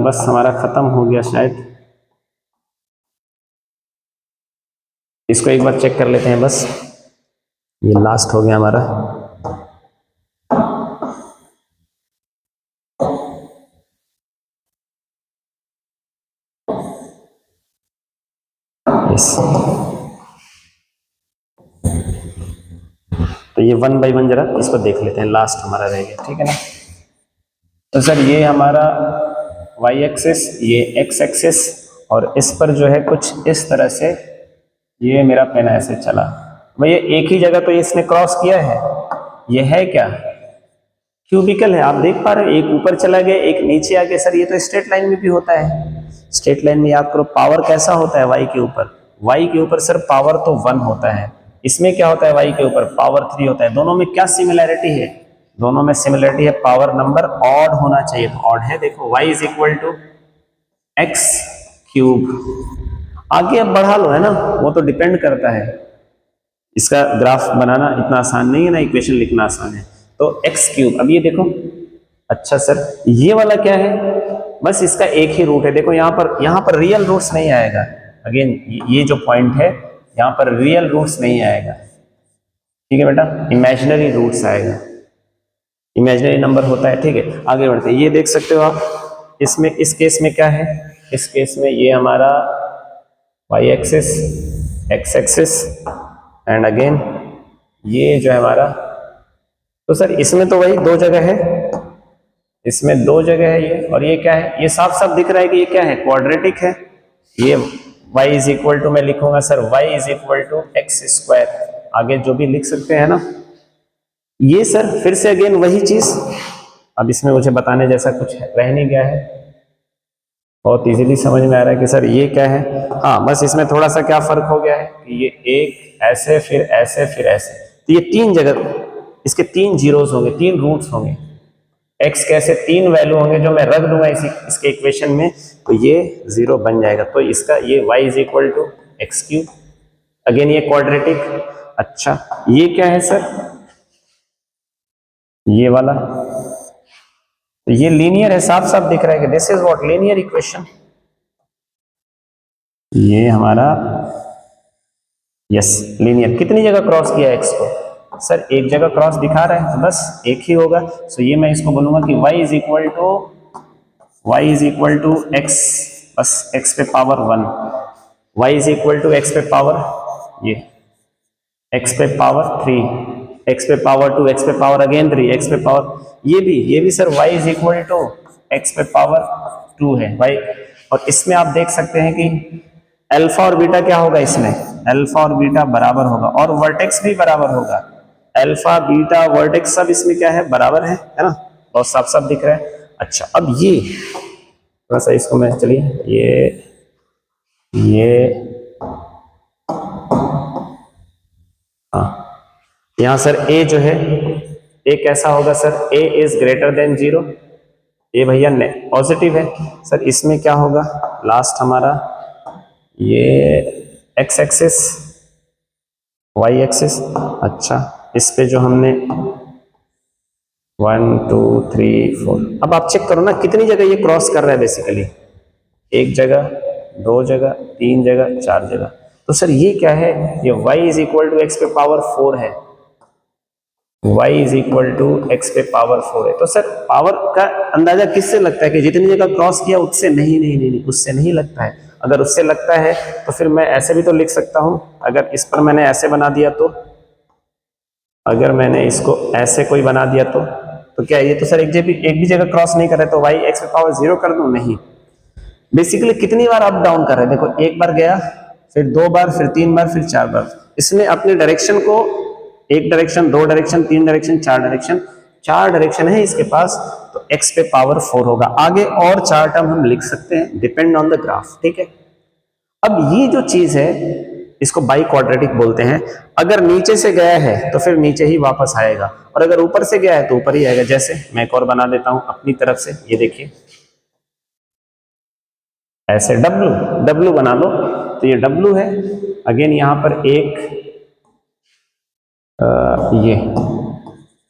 Speaker 1: बस हमारा खत्म हो गया शायद, इसको एक बार चेक कर लेते हैं बस, ये लास्ट हो गया हमारा। यस, तो ये 1 बाई 1 जरा इसको देख लेते हैं, लास्ट हमारा रह गया, ठीक है ना। तो सर ये हमारा वाई एक्सिस, ये एक्स एक्सिस, और इस पर जो है कुछ इस तरह से ये मेरा पेन ऐसे चला, भैया एक ही जगह तो इसने क्रॉस किया है, ये है क्या, क्यूबिकल है, आप देख पा रहे हो, एक ऊपर चला गया एक नीचे आ गया। सर ये तो स्ट्रेट लाइन में भी होता है, स्ट्रेट लाइन में याद करो पावर कैसा होता है वाई के ऊपर, वाई के ऊपर सर पावर तो 1 होता है, इसमें क्या होता है वाई के ऊपर पावर 3 होता है। दोनों में क्या सिमिलैरिटी है, दोनों में सिमिलरिटी है, पावर नंबर ऑड होना चाहिए, तो ऑड है। देखो y is equal to x cube, आगे अब बढ़ा लो, है ना, वो तो डिपेंड करता है, इसका ग्राफ बनाना इतना आसान नहीं है ना, इक्वेशन लिखना आसान है। तो एक्स क्यूब, अब ये देखो, अच्छा सर ये वाला क्या है, बस इसका एक ही रूट है, देखो यहाँ पर रियल रूट्स नहीं आएगा, अगेन ये जो पॉइंट है यहाँ पर रियल रूट्स नहीं आएगा, ठीक है बेटा, इमेजिनरी रूट्स आएगा, इमेजिनरी नंबर होता है, ठीक है। आगे बढ़ते हैं, ये देख सकते हो आप, इसमें इस केस में क्या है, इस केस में ये हमारा y axis, x axis and again ये जो है हमारा, तो सर इसमें तो वही दो जगह है, इसमें दो जगह है ये, और ये क्या है, ये साफ साफ दिख रहा है कि ये क्या है, क्वाड्रेटिक है। ये y इज इक्वल टू, मैं लिखूंगा sir y is equal to x square, आगे जो भी लिख सकते हैं ना। ये सर फिर से अगेन वही चीज, अब इसमें मुझे बताने जैसा कुछ रह नहीं गया है, बहुत इजीली समझ में आ रहा है कि सर ये क्या है। हाँ बस इसमें थोड़ा सा क्या फर्क हो गया है कि ये एक ऐसे फिर ऐसे फिर ऐसे, तो ये तीन जगह, इसके तीन जीरोस होंगे, तीन रूट्स होंगे, x के ऐसे तीन वैल्यू होंगे जो मैं रख दूंगा इसके इक्वेशन में, तो ये 0 बन जाएगा। तो इसका ये y is equal to x cube, again ये क्वाड्रेटिक। अच्छा ये क्या है सर, ये वाला, तो ये लीनियर है, साफ साफ दिख रहा है कि this is what linear equation. ये हमारा यस लीनियर, कितनी जगह क्रॉस किया एक्स को, सर एक जगह क्रॉस दिखा रहा है तो बस एक ही होगा। सो ये मैं इसको बोलूंगा कि y is equal to x, बस x पे power 1, y is equal to x पे पावर, ये x पे पावर 3, x पे पावर 2, x पे पावर अगेन 3, x पे पावर, ये भी sir y is equal to x पे पावर 2 है भाई। और इसमें आप देख सकते हैं कि अल्फा और बीटा क्या होगा, इसमें अल्फा और बीटा बराबर होगा, और वर्टेक्स भी बराबर होगा, अल्फा बीटा वर्टेक्स सब इसमें क्या है, बराबर है ना, बहुत साफ साफ दिख रहा है। अच्छा अब ये थोड़ा सा इसको मैं, चलिए ये हाँ, यहाँ सर a जो है, a कैसा होगा sir, a is greater then 0, ये भैया पॉजिटिव है। सर इसमें क्या होगा, लास्ट हमारा ये x एक्सिस, y एक्सिस, अच्छा इस पे जो हमने 1 2 3 4, अब आप चेक करो ना कितनी जगह ये क्रॉस कर रहा है, बेसिकली एक जगह, दो जगह, तीन जगह, चार जगह। तो सर ये क्या है, ये y is equal to x पे पावर 4 है, y is equal to x पे पावर 4 है। तो सर पावर का अंदाजा किससे लगता है कि जितनी जगह क्रॉस किया उससे, नहीं उससे नहीं लगता है। अगर उससे लगता है तो फिर मैं ऐसे भी तो लिख सकता हूं, अगर इस पर मैंने ऐसे बना दिया तो, अगर मैंने इसको ऐसे कोई बना दिया तो क्या ये तो सर एक भी जगह क्रॉस नहीं कर रहे, तो y एक्स पे पावर 0 कर दूं, नहीं, बेसिकली कितनी बार अप डाउन कर रहे हैं, देखो एक बार गया, फिर दो बार, फिर तीन बार, फिर चार बार, इसने अपने डायरेक्शन को, एक डायरेक्शन, दो डायरेक्शन, तीन डायरेक्शन, चार डायरेक्शन है इसके पास, तो x पे पावर 4 होगा। आगे और चार टर्म हम लिख सकते हैं डिपेंड ऑन द ग्राफ, ठीक है। अब ये जो चीज है इसको बाई क्वाड्रेटिक बोलते हैं, अगर नीचे से गया है तो फिर नीचे ही वापस आएगा, और अगर ऊपर से गया है तो ऊपर ही आएगा। जैसे मैं एक और बना देता हूं अपनी तरफ से, ये देखिए ऐसे W बना लो, तो ये W है, अगेन यहां पर ये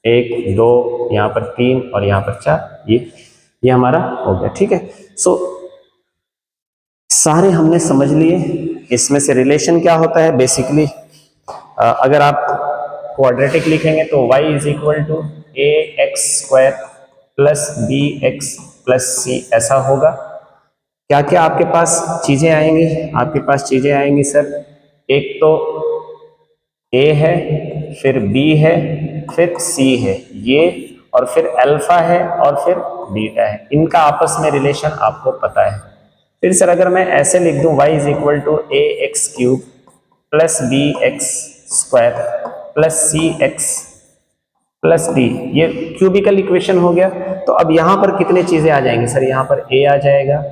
Speaker 1: एक दो, यहां पर तीन, और यहां पर चार, ये हमारा हो गया, ठीक है। सो सारे हमने समझ लिए। इसमें से रिलेशन क्या होता है, बेसिकली अगर आप क्वाड्रेटिक लिखेंगे तो y is equal to A x square plus B x plus c, ऐसा होगा, क्या क्या आपके पास चीजें आएंगी? आपके पास चीजें आएंगी सर, एक तो ए है, फिर बी है, फिर सी है, ये, और फिर अल्फा है, और फिर बीटा है। इनका आपस में रिलेशन आपको पता है। फिर सर अगर मैं ऐसे लिख दूं y is equal to A x cube plus B x square plus c x plus d, ये क्यूबिकल इक्वेशन हो गया। तो अब यहां पर कितने चीजें आ जाएंगी सर? यहां पर a आ जाएगा,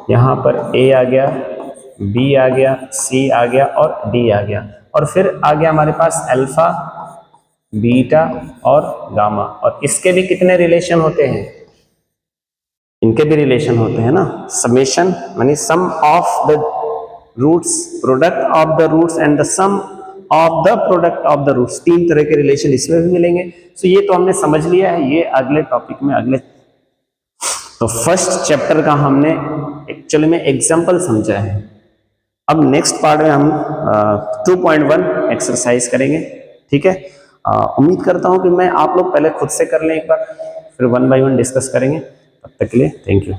Speaker 1: यहां पर a आ गया, b आ गया, c आ गया और d आ गया, और फिर आ गया हमारे पास अल्फा, बीटा और गामा। और इसके भी कितने रिलेशन होते हैं? इनके भी रिलेशन होते हैं ना। समेशन मानी sum of the roots, product of the roots and the sum of the product of the roots, तीन तरह के रिलेशन इसमें भी मिलेंगे। तो ये तो हमने समझ लिया है, ये अगले टॉपिक में अगले, तो फर्स्ट चैप्टर का हमने एक्चुअली में एग्जाम्पल समझा है। अब नेक्स्ट पार्ट में हम 2.1 एक्सरसाइज करेंगे, ठीक है। उम्मीद करता हूं कि मैं आप लोग पहले खुद से कर लें एक बार, फिर 1 बाय 1 डिस्कस करेंगे। तब तक के लिए थैंक यू।